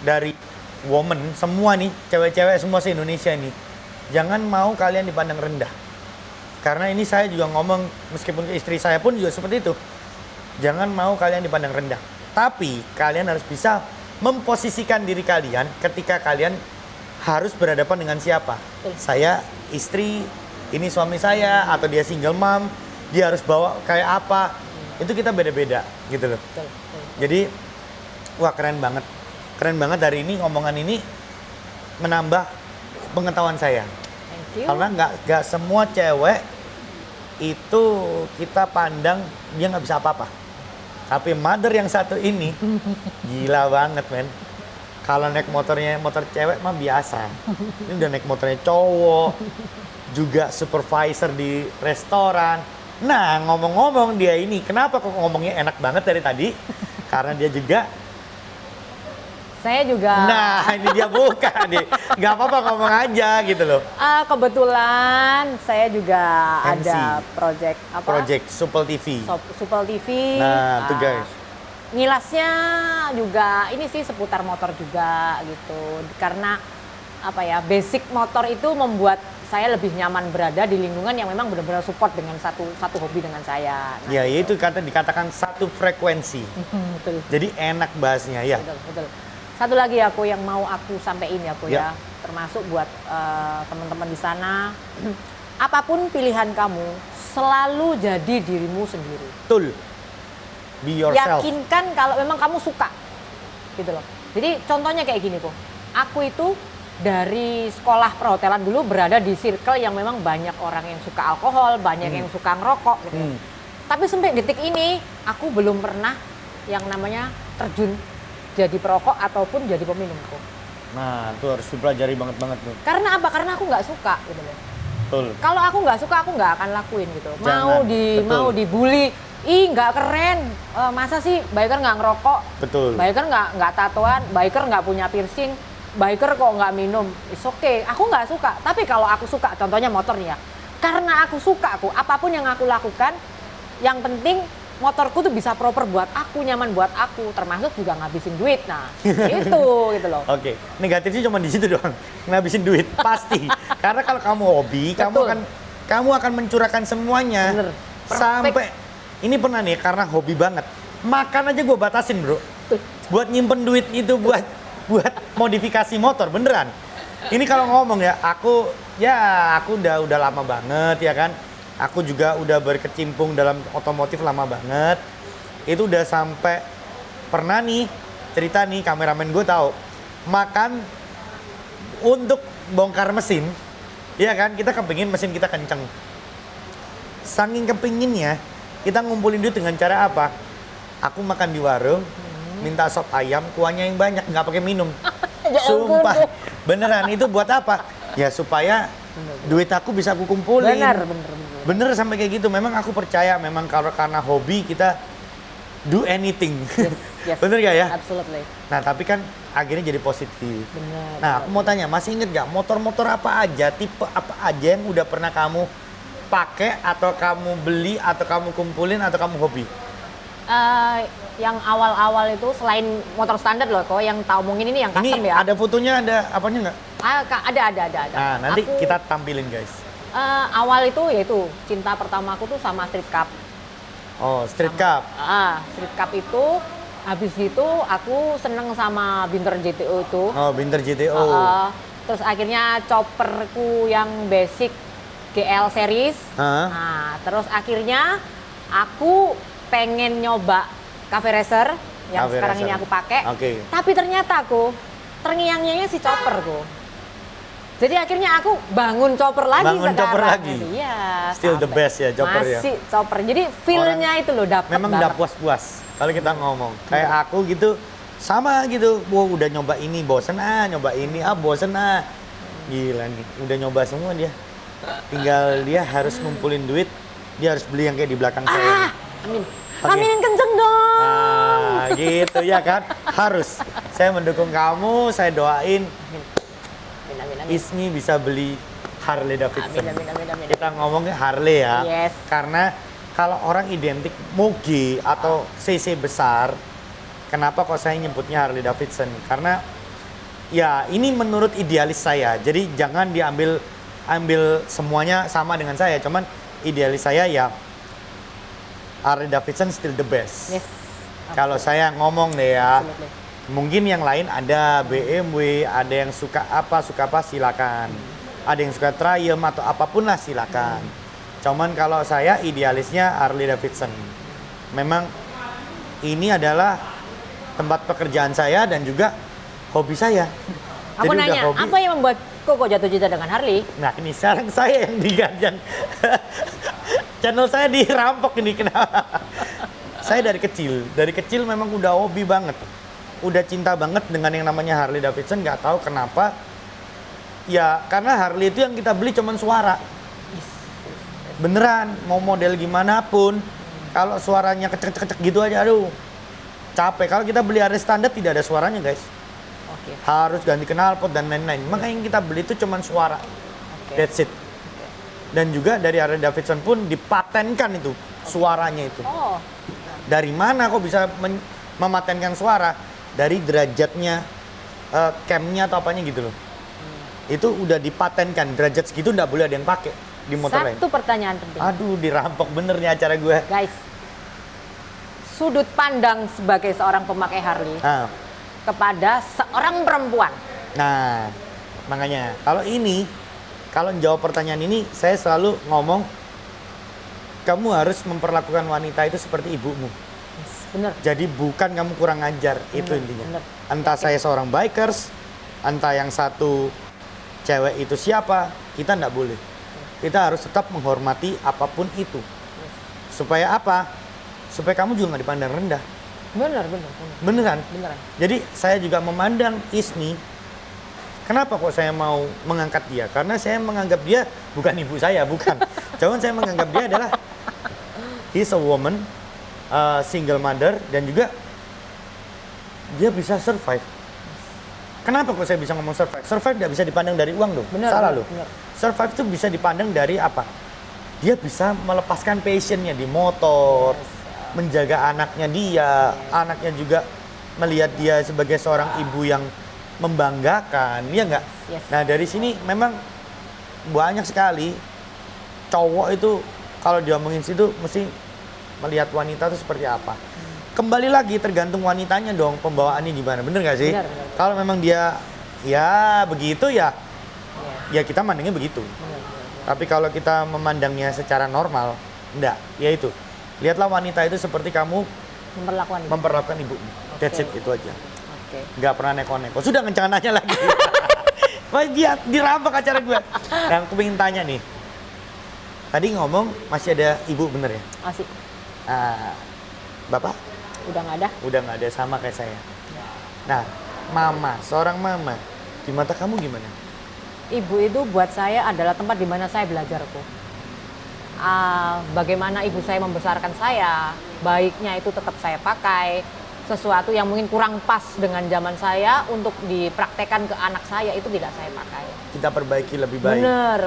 dari woman semua nih, cewek-cewek semua se-Indonesia ini. Jangan mau kalian dipandang rendah. Karena ini saya juga ngomong meskipun ke istri saya pun juga seperti itu. Jangan mau kalian dipandang rendah. Tapi kalian harus bisa memposisikan diri kalian ketika kalian harus berhadapan dengan siapa. Saya istri, ini suami saya, atau dia single mom, dia harus bawa kayak apa. Itu kita beda-beda gitu loh. Betul. Jadi wah keren banget. Keren banget hari ini ngomongan ini menambah pengetahuan saya. Thank you. Karena nggak semua cewek itu kita pandang dia nggak bisa apa-apa. Tapi mother yang satu ini gila banget men. Kalau naik motornya motor cewek mah biasa. Ini udah naik motornya cowok, juga supervisor di restoran. Nah ngomong-ngomong dia ini, kenapa kok ngomongnya enak banget dari tadi? Karena dia juga. Saya juga. Nah ini dia buka nih, nggak apa-apa ngomong aja gitu loh. Kebetulan saya juga MC. ada project apa? Project Supel TV. Supel TV. Nah tuh guys. Ngilasnya juga ini sih seputar motor juga gitu. Karena apa ya, basic motor itu membuat saya lebih nyaman berada di lingkungan yang memang benar-benar support dengan satu hobi dengan saya. Nah, Ya itu dikatakan satu frekuensi. betul. Jadi enak bahasnya ya. Betul, betul. Satu lagi aku yang mau aku sampaikan ya, Ya. ya, termasuk buat teman-teman di sana, apapun pilihan kamu, selalu jadi dirimu sendiri. Betul. Be yourself. Yakinkan kalau memang kamu suka, gitu loh. Jadi contohnya kayak gini kok, aku itu dari sekolah perhotelan dulu berada di circle yang memang banyak orang yang suka alkohol, banyak yang suka ngerokok, gitu. Tapi sampai detik ini aku belum pernah yang namanya terjun jadi perokok ataupun jadi peminum kok. Nah, itu harus dipelajari banget tuh. Karena apa? Karena aku nggak suka gitu loh. Betul. Kalau aku nggak suka, aku nggak akan lakuin gitu. Jangan, betul. Mau dibully, ih nggak keren. Masa sih biker nggak ngerokok? Betul. Biker nggak tatoan, biker nggak punya piercing, biker kok nggak minum. It's okay. Aku nggak suka. Tapi kalau aku suka, contohnya motor nih ya. Karena aku suka, apapun yang aku lakukan, yang penting motorku tuh bisa proper buat aku, nyaman buat aku, termasuk juga ngabisin duit. Nah, itu gitu loh. Oke, negatifnya cuma di situ doang. Ngabisin duit pasti. Karena kalau kamu hobi, Betul. kamu akan mencurahkan semuanya. Bener. Sampai ini pernah nih karena hobi banget. Makan aja gue batasin, Bro. Buat nyimpen duit itu buat modifikasi motor beneran. Ini kalau ngomong ya, aku udah lama banget ya kan. Aku juga udah berkecimpung dalam otomotif lama banget. Itu udah sampai pernah nih cerita nih, kameramen gue tahu makan untuk bongkar mesin, ya kan, kita kepingin mesin kita kenceng. Saking kepinginnya, kita ngumpulin duit dengan cara apa? Aku makan di warung, minta sop ayam, kuahnya yang banyak, nggak pakai minum. Ya ampun, Sumpah, Bu. beneran itu buat apa? Ya supaya duit aku bisa aku kumpulin. Bener. Bener sampai kayak gitu. Memang aku percaya, memang karena hobi kita do anything. Yes. Bener gak ya? Absolutely. Nah tapi kan akhirnya jadi positif. Bener. Nah aku mau tanya, masih inget gak motor-motor apa aja, tipe apa aja yang udah pernah kamu pakai atau kamu beli atau kamu kumpulin atau kamu hobi? Yang awal-awal itu selain motor standar loh, kok yang tak omongin ini yang custom Ini ya. ada fotonya, ada apanya nggak? Ada. Nah nanti Aku, kita tampilin guys. awal itu yaitu cinta pertamaku tuh sama street cup. Oh street cup. Street cup itu habis gitu aku seneng sama Binter GTO itu. Oh Binter GTO. Terus akhirnya chopperku yang basic GL series. Nah, terus akhirnya aku pengen nyoba Cafe Racer yang Cafe sekarang Racer. ini aku pakai. Oke. Tapi ternyata aku terngiang-ngiangnya si chopperku. Jadi akhirnya aku bangun chopper lagi Bangun sekarang. chopper lagi? Iya. Still the sampai- best ya chopper ya? Masih chopper. Jadi feel-nya itu loh dapat Memang udah puas-puas kalau kita ngomong. Kayak aku gitu, sama gitu. Wow, udah nyoba ini, bosen nyoba ini, bosen Gila nih, udah nyoba semua dia. Tinggal dia harus ngumpulin duit, dia harus beli yang kayak di belakang saya ini. Amin. Oke. Aminin kenceng dong. Gitu ya kan? Harus. Saya mendukung kamu, saya doain Amin. Ismi bisa beli Harley Davidson. Amin. Kita ngomongnya Harley ya. Yes. Karena kalau orang identik moge atau CC besar, kenapa kok saya nyebutnya Harley Davidson? Karena ya ini menurut idealis saya. Jadi jangan ambil semuanya sama dengan saya. Cuman idealis saya ya Harley Davidson still the best. Yes. Kalau saya ngomong deh ya. Absolutely. Mungkin yang lain ada BMW, ada yang suka apa silakan. Ada yang suka Triumph atau apapun lah silakan. Cuman kalau saya idealisnya Harley Davidson. Memang ini adalah tempat pekerjaan saya dan juga hobi saya. Aku Jadi udah nanya, hobi. apa yang membuat kok jatuh cinta dengan Harley? Nah ini sekarang saya yang diganjan. channel saya dirampok ini kenapa? Saya dari kecil memang udah hobi banget. Udah cinta banget dengan yang namanya Harley Davidson, nggak tahu kenapa. Ya, karena Harley itu yang kita beli cuman suara. Beneran, mau model gimana pun, kalau suaranya kecek-kecek gitu aja, aduh, capek. Kalau kita beli Harley standar tidak ada suaranya, guys. Oke. Harus ganti knalpot dan lain-lain. Makanya yang kita beli itu cuman suara. Oke. That's it. Dan juga dari Harley Davidson pun dipatenkan itu suaranya itu. Oh. Dari mana kok bisa mematenkan suara? Dari derajatnya, camnya atau apanya gitu loh. Itu udah dipatenkan, derajat segitu nggak boleh ada yang pakai di motor lain. Satu pertanyaan penting. Aduh, dirampok bener nih acara gue. Guys, sudut pandang sebagai seorang pemakai Harley Nah, kepada seorang perempuan. nah, makanya kalau jawab pertanyaan ini, saya selalu ngomong, kamu harus memperlakukan wanita itu seperti ibumu. Bener. Jadi bukan kamu kurang ajar, itu intinya. bener. Entah saya seorang bikers, entah yang satu cewek itu siapa, kita nggak boleh. Kita harus tetap menghormati apapun itu. Supaya apa? Supaya kamu juga nggak dipandang rendah. Bener. Beneran? Beneran. Jadi saya juga memandang Isni. Kenapa kok saya mau mengangkat dia? Karena saya menganggap dia bukan ibu saya, bukan. Cuman saya menganggap dia adalah he's a woman, single mother, dan juga dia bisa survive. Kenapa kok saya bisa ngomong survive? Survive tidak bisa dipandang dari uang dong. Bener, Salah bener, loh. bener. Survive itu bisa dipandang dari apa? Dia bisa melepaskan passionnya di motor, menjaga anaknya dia, anaknya juga melihat dia sebagai seorang ibu yang membanggakan, ya nggak? Yes. Nah dari sini memang banyak sekali cowok itu kalau diomongin situ mesti melihat wanita itu seperti apa. Kembali lagi tergantung wanitanya dong pembawaannya gimana, bener nggak sih? Bener. Kalau memang dia ya begitu ya kita mandangnya begitu. Tapi kalau kita memandangnya secara normal, enggak, ya itu. Lihatlah wanita itu seperti kamu memperlakukan ibumu. That's it, itu aja. Oke. Nggak pernah neko-neko. Sudah jangan nanya lagi. Wah, dia dirampok acara gue. Yang aku pengen tanya nih. Tadi ngomong masih ada ibu, bener ya? Asik. Bapak? Udah nggak ada? Udah nggak ada, sama kayak saya. Nah, mama, seorang mama, di mata kamu gimana? Ibu itu buat saya adalah tempat di mana saya belajar kok. Bagaimana ibu saya membesarkan saya, baiknya itu tetap saya pakai. Sesuatu yang mungkin kurang pas dengan zaman saya untuk dipraktekkan ke anak saya itu tidak saya pakai. Kita perbaiki lebih baik. Benar.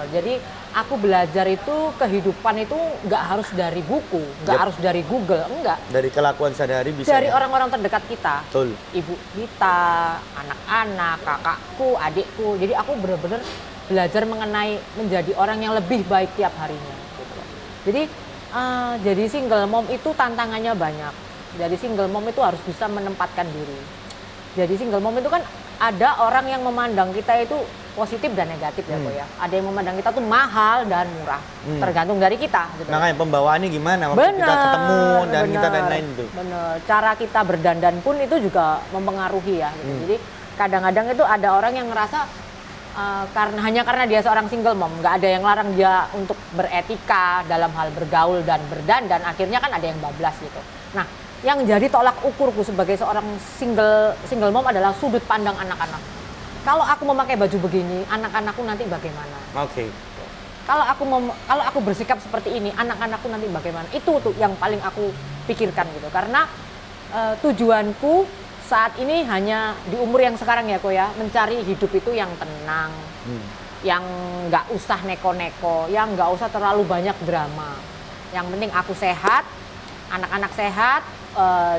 Jadi aku belajar itu kehidupan itu nggak harus dari buku, nggak harus dari Google, enggak. Dari kelakuan sehari-hari bisa. Dari orang-orang terdekat kita. Betul. Ibu kita, anak-anak, kakakku, adikku. Jadi aku benar-benar belajar mengenai menjadi orang yang lebih baik tiap harinya. Gitu. Jadi single mom itu tantangannya banyak. Jadi single mom itu harus bisa menempatkan diri. Jadi single mom itu kan ada orang yang memandang kita itu positif dan negatif ya Ko ya. Ada yang memandang kita tuh mahal dan murah. Tergantung dari kita. Gitu. Makanya pembawaannya gimana waktu kita ketemu dan kita lain-lain itu. Bener. Cara kita berdandan pun itu juga mempengaruhi ya. Gitu. Jadi kadang-kadang itu ada orang yang ngerasa hanya karena dia seorang single mom, nggak ada yang larang dia untuk beretika dalam hal bergaul dan berdandan. Akhirnya kan ada yang bablas gitu. Nah, yang jadi tolak ukurku sebagai seorang single mom adalah sudut pandang anak-anak. Kalau aku memakai baju begini, anak-anakku nanti bagaimana? Oke. Kalau aku bersikap seperti ini, anak-anakku nanti bagaimana? Itu tuh yang paling aku pikirkan gitu. Karena tujuanku saat ini hanya di umur yang sekarang ya Ko ya, mencari hidup itu yang tenang, yang nggak usah neko-neko, yang nggak usah terlalu banyak drama. Yang penting aku sehat, anak-anak sehat,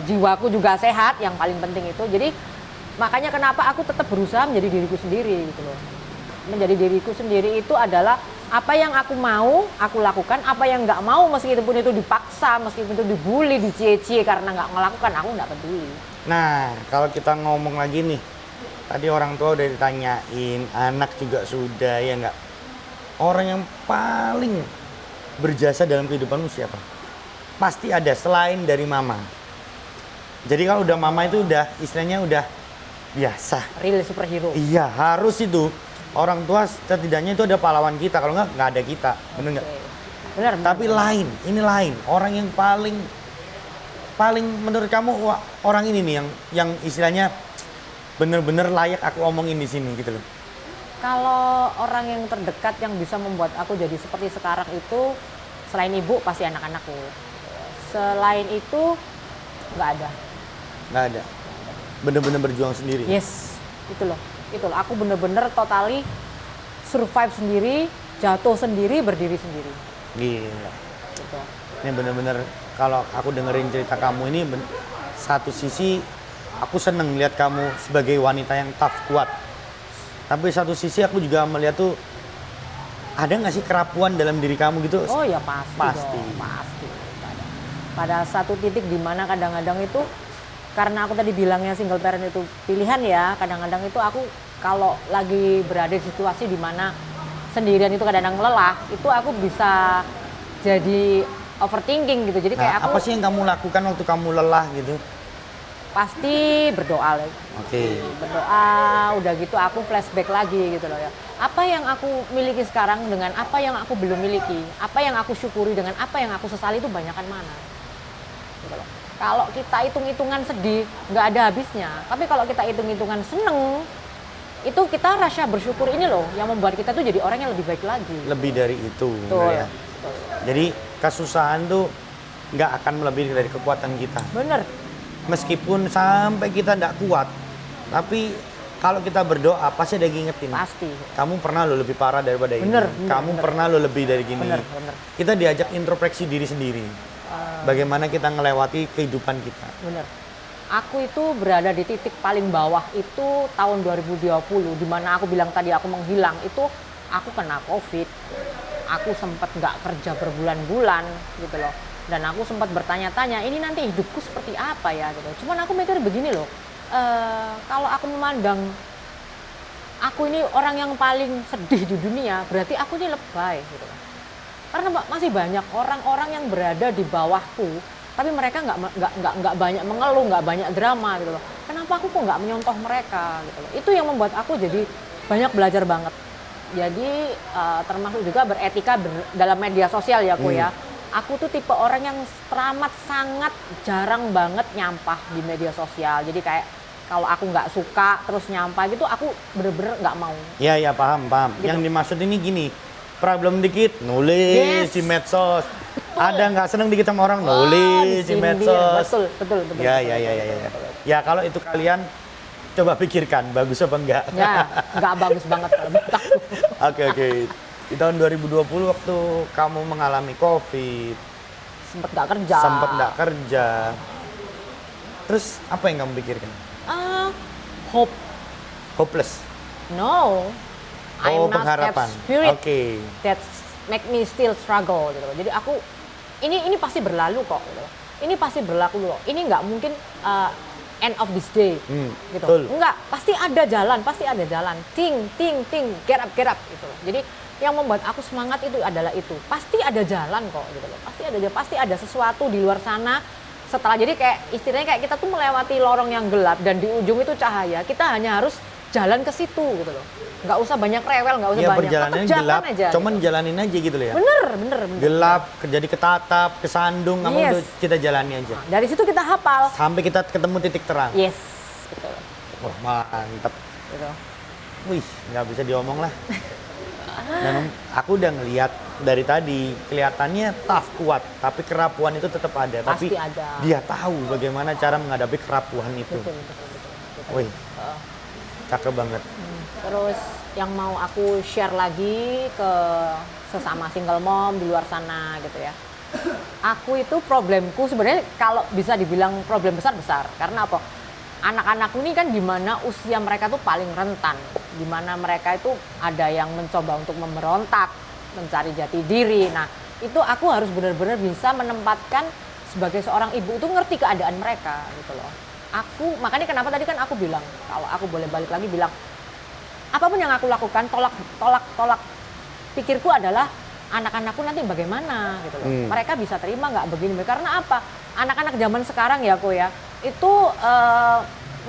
jiwaku juga sehat, yang paling penting itu. Jadi makanya kenapa aku tetap berusaha menjadi diriku sendiri gitu loh. Menjadi diriku sendiri itu adalah apa yang aku mau, aku lakukan. Apa yang nggak mau, meskipun itu dipaksa, meskipun itu dibully, dicie-cie karena nggak melakukan, aku nggak peduli. Nah, kalau kita ngomong lagi nih, tadi orang tua udah ditanyain, anak juga sudah, ya nggak? Orang yang paling berjasa dalam kehidupanmu siapa? Pasti ada, selain dari mama. Jadi kalau udah mama itu udah, istilahnya udah biasa. Real superhero. Iya, harus itu. Orang tua setidaknya itu ada pahlawan kita, kalau nggak ada kita, bener nggak? Benar. Tapi ini lain. Orang yang paling menurut kamu wah, orang ini nih yang istilahnya bener-bener layak aku omongin di sini gitu loh. Kalau orang yang terdekat yang bisa membuat aku jadi seperti sekarang itu selain ibu pasti anak-anakku. Selain itu nggak ada. Nggak ada. Bener-bener berjuang sendiri. Yes, itu loh. Aku bener-bener totally survive sendiri, jatuh sendiri, berdiri sendiri. Gila. Gitu. Ini bener-bener kalau aku dengerin cerita kamu ini satu sisi aku seneng lihat kamu sebagai wanita yang tough, kuat. Tapi satu sisi aku juga melihat tuh ada nggak sih kerapuan dalam diri kamu gitu? Oh ya pasti. Pasti. Pasti. Pada satu titik di mana kadang-kadang itu karena aku tadi bilangnya single parent itu pilihan ya, kadang-kadang itu aku kalau lagi berada di situasi di mana sendirian itu kadang-kadang lelah, itu aku bisa jadi overthinking gitu. Jadi kayak apa sih yang kamu lakukan waktu kamu lelah gitu? pasti berdoa. Oke. Berdoa, udah gitu aku flashback lagi gitu loh ya. Apa yang aku miliki sekarang dengan apa yang aku belum miliki, apa yang aku syukuri dengan apa yang aku sesali itu banyakan mana. Gitu loh. Kalau kita hitung-hitungan sedih, nggak ada habisnya. Tapi kalau kita hitung-hitungan seneng, itu kita rasa bersyukur ini loh yang membuat kita tuh jadi orang yang lebih baik lagi. Lebih dari itu. Betul. Ya. Jadi kesusahan tuh nggak akan melebihi dari kekuatan kita. Bener. Meskipun sampai kita nggak kuat, tapi kalau kita berdoa pasti ada yang ngingetin. Pasti. Kamu pernah lo lebih parah daripada ini. Kamu pernah lo lebih dari gini. Bener. Kita diajak introspeksi diri sendiri. Bagaimana kita ngelewati kehidupan kita. Bener. Aku itu berada di titik paling bawah itu tahun 2020, di mana aku bilang tadi aku menghilang. Itu aku kena COVID. Aku sempat nggak kerja berbulan-bulan gitu loh. Dan aku sempat bertanya-tanya, ini nanti hidupku seperti apa ya gitu. Cuman aku mikir begini loh, kalau aku memandang aku ini orang yang paling sedih di dunia, berarti aku ini lebay gitu. Karena masih banyak orang-orang yang berada di bawahku, tapi mereka nggak banyak mengeluh, nggak banyak drama gitu loh. Kenapa aku kok nggak menyontoh mereka gitu loh. Itu yang membuat aku jadi banyak belajar banget. Jadi termasuk juga beretika dalam media sosial ya aku ya. Aku tuh tipe orang yang teramat sangat jarang banget nyampah di media sosial. Jadi kayak kalau aku nggak suka terus nyampah gitu, aku bener-bener nggak mau. Iya, paham. Gitu. Yang dimaksud ini gini, problem dikit, nulis di medsos. Ada nggak seneng dikit sama orang, nulis di medsos. Betul. Ya. Ya kalau itu kalian coba pikirkan, bagus apa enggak? Ya, nggak bagus banget kalau menurut aku. Oke. Di tahun 2020 waktu kamu mengalami COVID, Sempet nggak kerja. Terus apa yang kamu pikirkan? Hope. Hopeless. No. I'm not pengharapan. have spirit Oke. that make me still struggle gitu. Jadi aku ini pasti berlalu kok gitu. Ini pasti berlaku loh. Ini nggak mungkin end of this day gitu. Betul. Enggak, pasti ada jalan. Think, get up gitu. Jadi yang membuat aku semangat itu adalah itu. Pasti ada jalan kok gitu loh. Pasti ada sesuatu di luar sana. Setelah jadi kayak istilahnya kayak kita tuh melewati lorong yang gelap dan di ujung itu cahaya. Kita hanya harus jalan ke situ gitu loh. Nggak usah banyak rewel, nggak usah banyak. Perjalanannya gelap, aja, cuman gitu. jalanin aja gitu loh ya. Bener. Gelap, jadi ketatap, kesandung, kamu kita jalani aja. Nah, dari situ kita hafal. Sampai kita ketemu titik terang. Yes, betul. Wah, mantap. Gitu. Wih, nggak bisa diomong lah. Dan aku udah ngelihat dari tadi kelihatannya tough, kuat, tapi kerapuan itu tetap ada. Pasti tapi ada. dia tahu bagaimana cara menghadapi kerapuan itu. Betul. Wih, cakep banget. Terus yang mau aku share lagi ke sesama single mom di luar sana gitu ya. Aku itu problemku sebenarnya kalau bisa dibilang problem besar. Karena apa? Anak-anakku ini kan di mana usia mereka tuh paling rentan, di mana mereka itu ada yang mencoba untuk memberontak, mencari jati diri. Nah, itu aku harus benar-benar bisa menempatkan sebagai seorang ibu itu ngerti keadaan mereka gitu loh. Makanya kenapa tadi kan aku bilang, kalau aku boleh balik lagi bilang, apapun yang aku lakukan tolak pikirku adalah anak-anakku nanti bagaimana gitu loh. Mereka bisa terima nggak begini? Karena apa? Anak-anak zaman sekarang ya aku ya, itu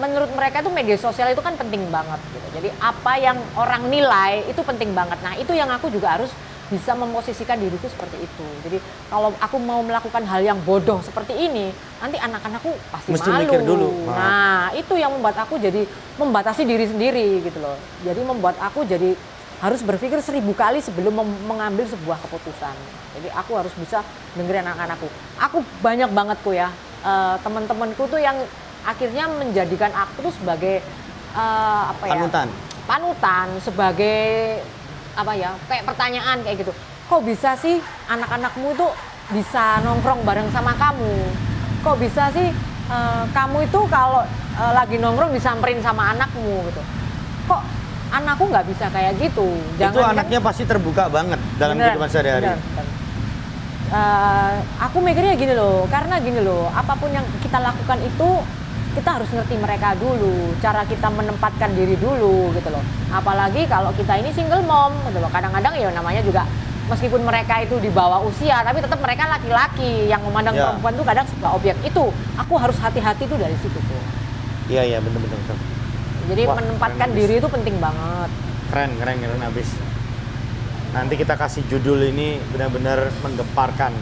menurut mereka itu media sosial itu kan penting banget gitu. Jadi apa yang orang nilai itu penting banget. Nah, itu yang aku juga harus bisa memposisikan diriku seperti itu. Jadi kalau aku mau melakukan hal yang bodoh seperti ini, nanti anak-anakku pasti Mesti malu. mikir dulu. Nah, itu yang membuat aku jadi membatasi diri sendiri gitu loh. Jadi membuat aku jadi harus berpikir 1000 kali sebelum mengambil sebuah keputusan. Jadi aku harus bisa dengerin anak-anakku. Aku banyak banget kok ya teman-temanku tuh yang akhirnya menjadikan aku tuh sebagai apa ya? Panutan sebagai apa ya, kayak pertanyaan kayak gitu. Kok bisa sih anak-anakmu tuh bisa nongkrong bareng sama kamu? Kok bisa sih kamu itu kalau lagi nongkrong disamperin sama anakmu gitu? Kok anakku nggak bisa kayak gitu? Itu anaknya pasti terbuka banget dalam kehidupan sehari-hari. Aku mikirnya gini loh, karena gini loh, apapun yang kita lakukan itu kita harus ngerti mereka dulu, cara kita menempatkan diri dulu gitu loh. Apalagi kalau kita ini single mom gitu loh. Kadang-kadang ya namanya juga meskipun mereka itu di bawah usia, tapi tetap mereka laki-laki yang memandang perempuan tuh kadang sebuah objek. Itu aku harus hati-hati tuh dari situ tuh. Iya bener-bener. Jadi menempatkan diri itu penting banget. Keren abis. Nanti kita kasih judul ini benar-benar menggemparkan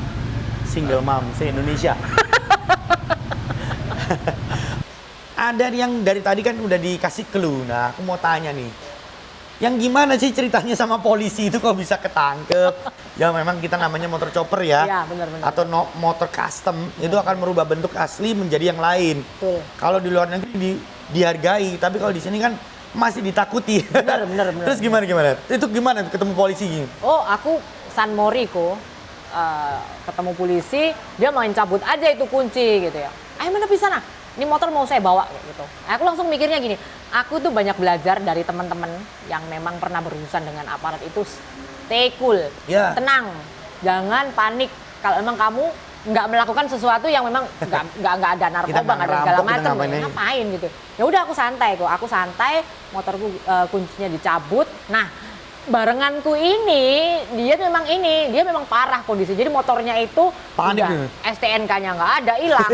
single mom se-Indonesia. Ada yang dari tadi kan udah dikasih clue. Nah, aku mau tanya nih. Yang gimana sih ceritanya sama polisi itu kok bisa ketangkep? Ya memang kita namanya motor chopper ya. Iya, benar-benar. Atau motor custom itu akan merubah bentuk asli menjadi yang lain. Betul. Kalau di luar negeri dihargai, tapi kalau di sini kan masih ditakuti. Benar. Terus gimana? Itu gimana ketemu polisi gini? Oh, aku San Mori kok. Ketemu polisi, dia main cabut aja itu kunci gitu ya. Ayo mana di sana? Ini motor mau saya bawa gitu. Aku langsung mikirnya gini, aku tuh banyak belajar dari teman-teman yang memang pernah berurusan dengan aparat itu. Stay cool, tenang, jangan panik. Kalau emang kamu nggak melakukan sesuatu yang memang nggak ada narkoba, nggak ada segala macam, ngapain gitu. Ya udah aku santai, motorku kuncinya dicabut. Nah, barenganku ini dia memang parah kondisi. Jadi motornya itu panik, STNK-nya nggak ada, hilang,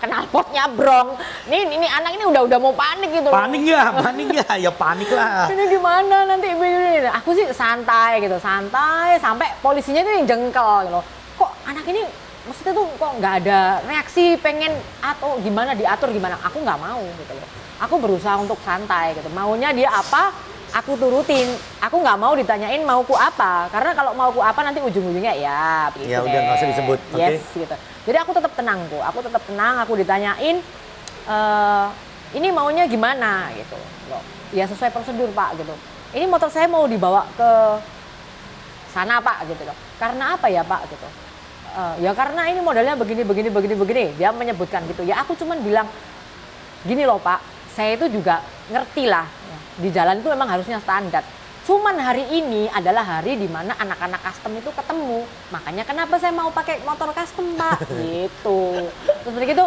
knalpotnya brong. Ini anak ini udah mau panik gitu. Panik ya, ya panik lah. Ini gimana nanti ini? Aku sih santai sampai polisinya itu yang jengkel gitu. Kok anak ini maksudnya tuh kok nggak ada reaksi pengen atau gimana diatur gimana? Aku nggak mau gitu loh. Aku berusaha untuk santai gitu. Maunya dia apa? Aku turutin, aku nggak mau ditanyain mauku apa, karena kalau mauku apa nanti ujung-ujungnya ya gitu. Ya udah nggak usah disebut. Yes gitu. Jadi aku tetap tenang kok, aku ditanyain ini maunya gimana gitu. Ya sesuai prosedur Pak gitu. Ini motor saya mau dibawa ke sana Pak gitu loh. Karena apa ya Pak gitu. Ya karena ini modelnya begini. Dia menyebutkan gitu. Ya aku cuman bilang gini loh Pak, saya itu juga ngerti lah. Di jalan itu memang harusnya standar. Cuman hari ini adalah hari di mana anak-anak custom itu ketemu. Makanya kenapa saya mau pakai motor custom, Mbak? Gitu. Terus begitu,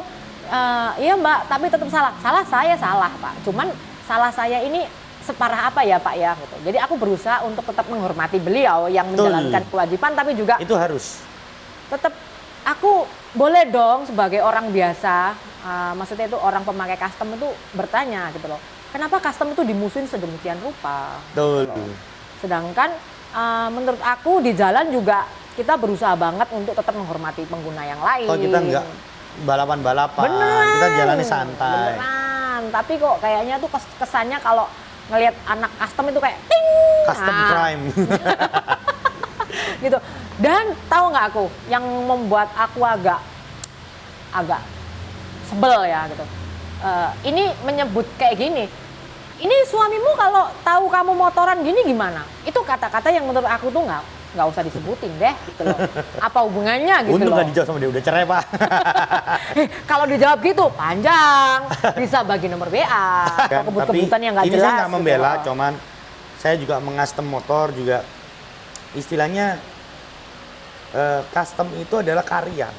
iya Mbak, tapi tetap salah. Saya salah, Pak. Cuman salah saya ini separah apa ya, Pak ya? Gitu. Jadi aku berusaha untuk tetap menghormati beliau yang menjalankan kewajiban, tapi juga itu harus. Tetap aku boleh dong sebagai orang biasa, maksudnya itu orang pemakai custom itu bertanya gitu loh. Kenapa custom itu dimusuhin sedemikian rupa? Betul. Sedangkan menurut aku di jalan juga kita berusaha banget untuk tetap menghormati pengguna yang lain. Kalau kita nggak balapan-balapan, kita jalannya santai. Beneran, tapi kok kayaknya tuh kesannya kalau ngelihat anak custom itu kayak ting! Custom crime. Gitu. Dan tahu nggak aku yang membuat aku agak sebel ya gitu. Ini menyebut kayak gini. Ini suamimu kalau tahu kamu motoran gini gimana? Itu kata-kata yang menurut aku tuh nggak usah disebutin deh gitu loh. Apa hubungannya gitu Untung loh. nggak dijawab sama dia, udah cerai Pak. Kalau dijawab gitu panjang, bisa bagi nomor WA. Atau kebut-kebutan yang nggak jelas. Ini saya nggak membela, gitu. cuman saya juga mengastem motor juga. Istilahnya custom itu adalah karya.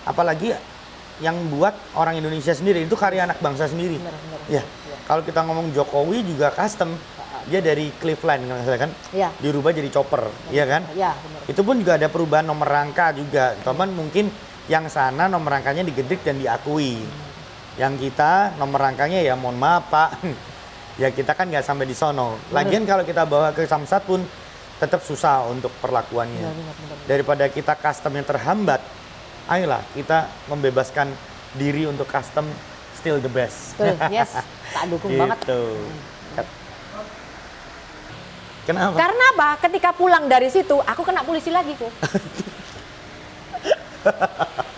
Apalagi yang buat orang Indonesia sendiri, itu karya anak bangsa sendiri. Bener. Ya. Kalau kita ngomong Jokowi juga custom, dia dari Cleveland kan, ya. Dirubah jadi chopper, ya kan? Ya, bener. Itu pun juga ada perubahan nomor rangka juga, teman mungkin yang sana nomor rangkanya digedrik dan diakui. Yang kita nomor rangkanya ya mohon maaf Pak, ya kita kan nggak sampai di sono. Lagian kalau kita bawa ke Samsat pun tetap susah untuk perlakuannya. Benar. Daripada kita custom yang terhambat, ayolah kita membebaskan diri untuk custom still the best. Betul, yes, tak dukung banget. Gitu. Kenapa? Karena apa? Ketika pulang dari situ, aku kena polisi lagi kok.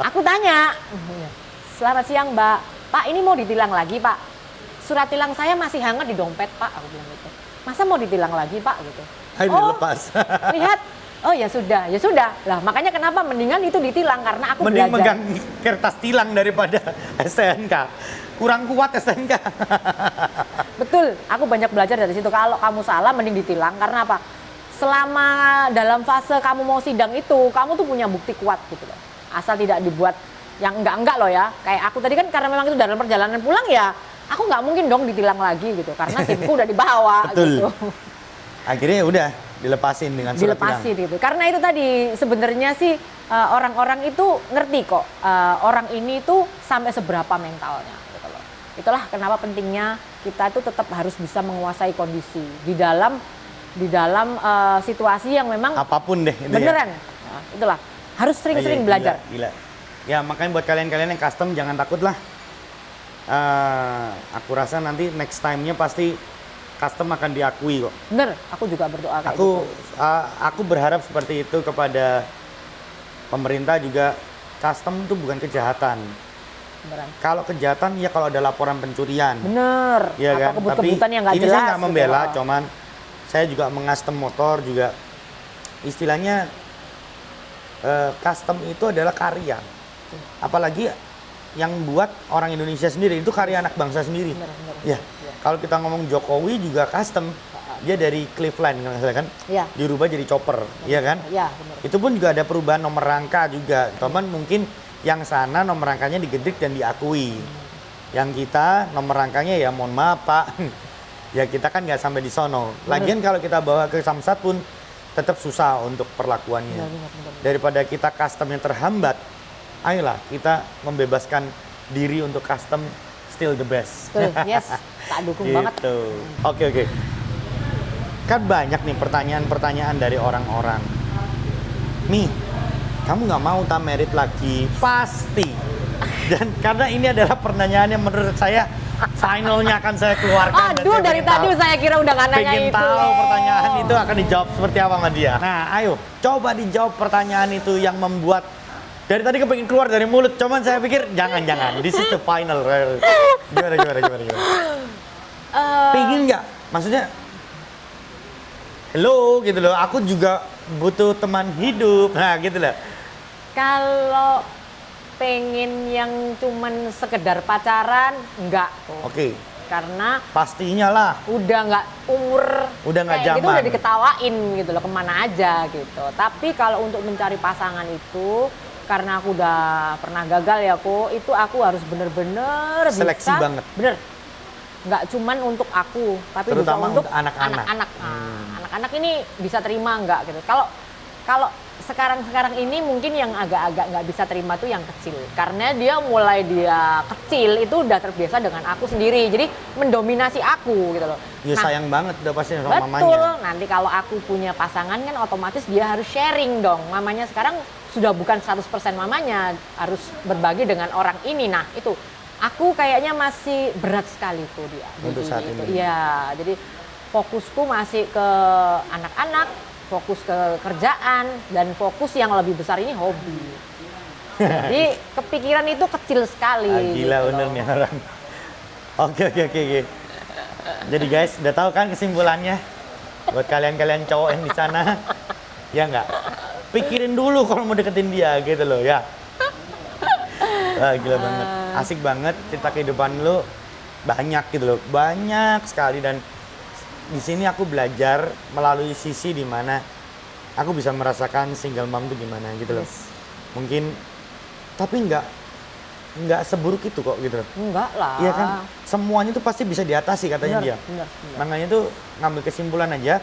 Aku tanya, selamat siang Mbak, Pak ini mau ditilang lagi Pak? Surat tilang saya masih hangat di dompet Pak, aku bilang gitu. Masa mau ditilang lagi Pak gitu? Ayo dilepas. Lihat, oh ya sudah. Lah makanya kenapa mendingan itu ditilang karena aku Mending belajar. megang kertas tilang daripada STNK. Kurang kuat STNK. Betul, aku banyak belajar dari situ. Kalau kamu salah mending ditilang karena apa? Selama dalam fase kamu mau sidang itu, kamu tuh punya bukti kuat gitu loh. Asal tidak dibuat yang enggak loh ya. Kayak aku tadi kan karena memang itu dalam perjalanan pulang ya, aku nggak mungkin dong ditilang lagi gitu karena SIM-ku udah dibawa. Betul. Gitu. Akhirnya udah dilepasin dengan surat Dilepasin tilang. gitu. Karena itu tadi sebenarnya sih orang-orang itu ngerti kok orang ini tuh sampai seberapa mentalnya gitu loh. Itulah kenapa pentingnya kita itu tetap harus bisa menguasai kondisi di dalam situasi yang memang Apapun deh. Itu beneran. Ya. Nah, itulah harus sering-sering belajar. Gila. Ya makanya buat kalian-kalian yang custom jangan takut lah. Aku rasa nanti next time-nya pasti custom akan diakui kok. Bener, aku juga berdoa kayak gitu. Aku berharap seperti itu kepada pemerintah juga. Custom itu bukan kejahatan. Beneran. Kalau kejahatan ya kalau ada laporan pencurian. Bener. Iya kan? Atau kebut-kebutan yang nggak ini jelas. saya nggak membela, gitu. cuman saya juga mengastem motor juga. Istilahnya custom itu adalah karya. Apalagi yang buat orang Indonesia sendiri, itu karya anak bangsa sendiri. Bener. Ya, kalau kita ngomong Jokowi juga custom, dia dari Cleveland kalau nggak salah kan, Iya. dirubah jadi chopper, iya kan? Iya, bener. Itu pun juga ada perubahan nomor rangka juga, cuman mungkin yang sana nomor rangkanya digedik dan diakui. Yang kita nomor rangkanya ya mohon maaf Pak, ya kita kan nggak sampai di sono. Lagian kalau kita bawa ke Samsat pun tetap susah untuk perlakuannya. Bener. Daripada kita custom yang terhambat, ayolah kita membebaskan diri untuk custom still the best. Betul, yes, tak dukung banget. Gitu. Oke. Kan banyak nih pertanyaan-pertanyaan dari orang-orang. Mi, kamu nggak mau tak merit lagi? Pasti. Dan karena ini adalah pertanyaan yang menurut saya finalnya akan saya keluarkan. Dan Aduh, saya dari pengen tadi tahu- saya kira udah nggak nanya pengen itu. tahu pertanyaan itu akan dijawab seperti apa sama dia. Nah, ayo coba dijawab pertanyaan itu yang membuat dari tadi kepengen keluar dari mulut. Cuman saya pikir jangan. This is the final. Gimana? Pengen nggak? Maksudnya, hello gitu loh. Aku juga butuh teman hidup. Nah gitu loh. Kalau pengen yang cuman sekedar pacaran, enggak tuh. Oke. Karena Pastinya lah. udah nggak umur, Udah nggak kayak gitu zaman. udah diketawain gitu loh, kemana aja gitu. Tapi kalau untuk mencari pasangan itu, karena aku udah pernah gagal ya itu aku harus bener-bener Seleksi bisa. banget. Bener. Nggak cuman untuk aku, tapi Terutama juga untuk untuk anak-anak. anak-anak. Nah, anak-anak ini bisa terima nggak gitu. Kalau sekarang ini mungkin yang agak-agak nggak bisa terima tuh yang kecil, karena dia kecil itu udah terbiasa dengan aku sendiri, jadi mendominasi aku gitu loh. Ya Nah, sayang banget udah pasti sama betul. mamanya. Nanti kalau aku punya pasangan kan otomatis dia harus sharing dong. Mamanya sekarang sudah bukan 100% mamanya, harus berbagi dengan orang ini. Nah itu aku kayaknya masih berat sekali tuh dia. Untuk saat ini. Iya, jadi fokusku masih ke anak-anak, fokus ke kerjaan, dan fokus yang lebih besar ini hobi. Jadi kepikiran itu kecil sekali. Gila gitu bener loh. nih orang. Oke. Jadi guys, udah tahu kan kesimpulannya? Buat kalian-kalian cowok yang di sana, ya nggak? Pikirin dulu kalau mau deketin dia gitu loh ya. Wah, gila banget. Asik banget cerita kehidupan lu, banyak gitu loh. Banyak sekali, dan di sini aku belajar melalui sisi dimana aku bisa merasakan single mom itu gimana gitu loh. Yes. Mungkin tapi nggak seburuk itu kok gitu loh. Enggak lah. Iya kan? Semuanya tuh pasti bisa diatasi katanya dia. Bener. Makanya tuh ngambil kesimpulan aja.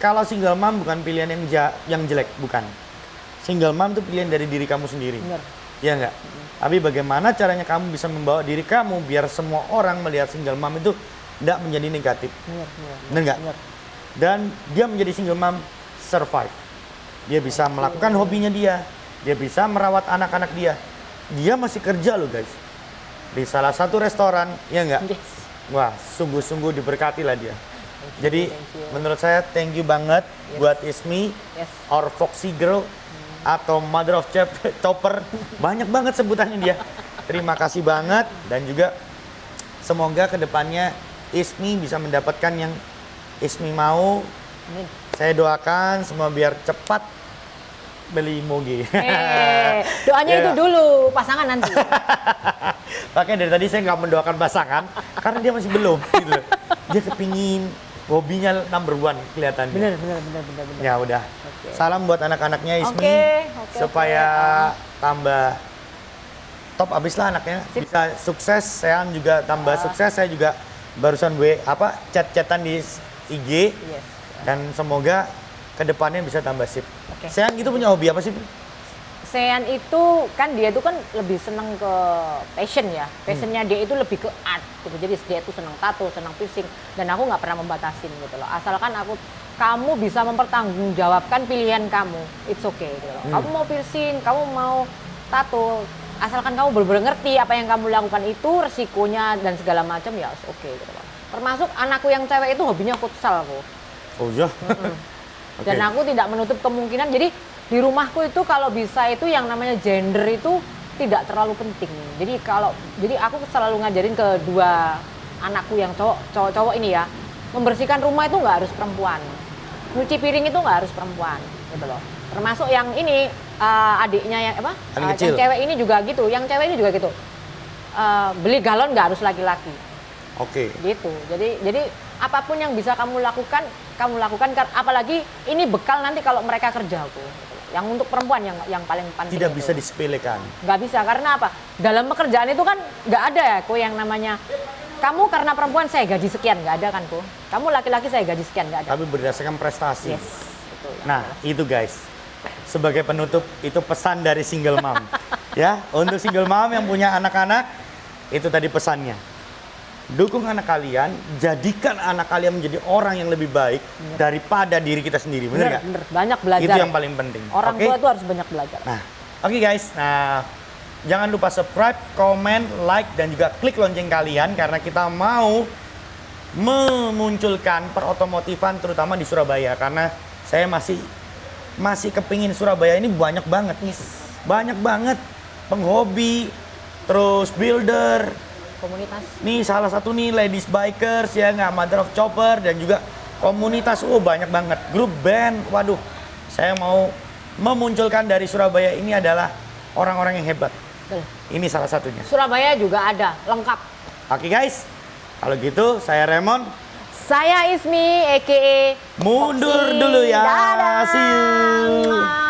Kalau single mom bukan pilihan yang jelek, bukan. Single mom tuh pilihan dari diri kamu sendiri. Bener. Iya nggak? Tapi bagaimana caranya kamu bisa membawa diri kamu biar semua orang melihat single mom itu tidak menjadi negatif. Bener. Bener nggak? Bener. Dan dia menjadi single mom survive. Dia bisa melakukan hobinya dia bisa merawat anak-anak dia. Dia masih kerja loh guys. Di salah satu restoran, ya enggak? Yes. Wah, sungguh-sungguh diberkati lah dia. Jadi Thank you. menurut saya thank you banget Yes. buat Ismi, Yes. or Foxy Girl, atau Mother of Chopper. Banyak banget sebutannya dia. Terima kasih banget dan juga semoga kedepannya Ismi bisa mendapatkan yang Ismi mau. Amin. Saya doakan semua biar cepat beli moge. Doanya Ya. itu dulu, pasangan nanti. Makanya dari tadi saya nggak mendoakan pasangan karena dia masih belum. Gitu loh. Dia kepingin hobinya number one kelihatannya. Bener. Ya udah. Oke. Salam buat anak-anaknya Ismi Oke, supaya tambah top abis lah anaknya. Sip. Bisa sukses, saya juga tambah sukses. Saya juga barusan chat-chatan di IG Yes. dan semoga kedepannya bisa tambah sip. Oke. Sean gitu punya hobi apa sih? Sean itu kan dia itu kan lebih seneng ke passion ya. Passionnya dia itu lebih ke art gitu. Jadi dia itu seneng tato, seneng piercing dan aku nggak pernah membatasin gitu loh. Asalkan kamu bisa mempertanggungjawabkan pilihan kamu, it's okay gitu loh. Kamu mau piercing, kamu mau tato, asalkan kamu benar-benar ngerti apa yang kamu lakukan itu resikonya dan segala macam ya oke gitu loh. Termasuk anakku yang cewek itu hobinya futsal kok. Oh iya. Oke. Dan aku tidak menutup kemungkinan. Jadi di rumahku itu kalau bisa itu yang namanya gender itu tidak terlalu penting. Jadi aku selalu ngajarin ke dua anakku yang cowok ini ya, membersihkan rumah itu nggak harus perempuan, nyuci piring itu nggak harus perempuan, gitu loh. Termasuk yang ini adiknya yang Adik kecil. yang cewek ini juga gitu, yang cewek ini juga gitu. Beli galon nggak harus laki-laki. Oke. Gitu. Jadi apapun yang bisa kamu lakukan. Apalagi ini bekal nanti kalau mereka kerja aku. Yang untuk perempuan yang paling penting. Tidak itu. bisa disepelekan. Nggak bisa karena apa? Dalam pekerjaan itu kan nggak ada ya, kok yang namanya kamu karena perempuan saya gaji sekian, nggak ada kan kok. Kamu laki-laki saya gaji sekian, nggak ada. Tapi berdasarkan prestasi. Yes. Betul. Nah, itu guys. Sebagai penutup, itu pesan dari single mom. Ya, untuk single mom yang punya anak-anak, itu tadi pesannya. Dukung anak kalian, jadikan anak kalian menjadi orang yang lebih baik daripada diri kita sendiri. Bener nggak? Bener. Banyak belajar. Itu yang paling penting. Orang Oke? tua tuh harus banyak belajar. Nah, oke guys. Nah, jangan lupa subscribe, comment, like, dan juga klik lonceng kalian karena kita mau memunculkan perotomotifan terutama di Surabaya karena saya masih kepingin Surabaya ini banyak banget. Banyak banget penghobi, terus builder. Komunitas. Nih salah satu nih ladies bikers ya nggak, Mother of Chopper dan juga komunitas banyak banget, grup band. Waduh, saya mau memunculkan dari Surabaya ini adalah orang-orang yang hebat. Betul. Ini salah satunya. Surabaya juga ada, lengkap. Oke guys, kalau gitu saya Raymond. Saya Ismi, a.k.a. Mundur Foxy. dulu ya. Dadah. See you.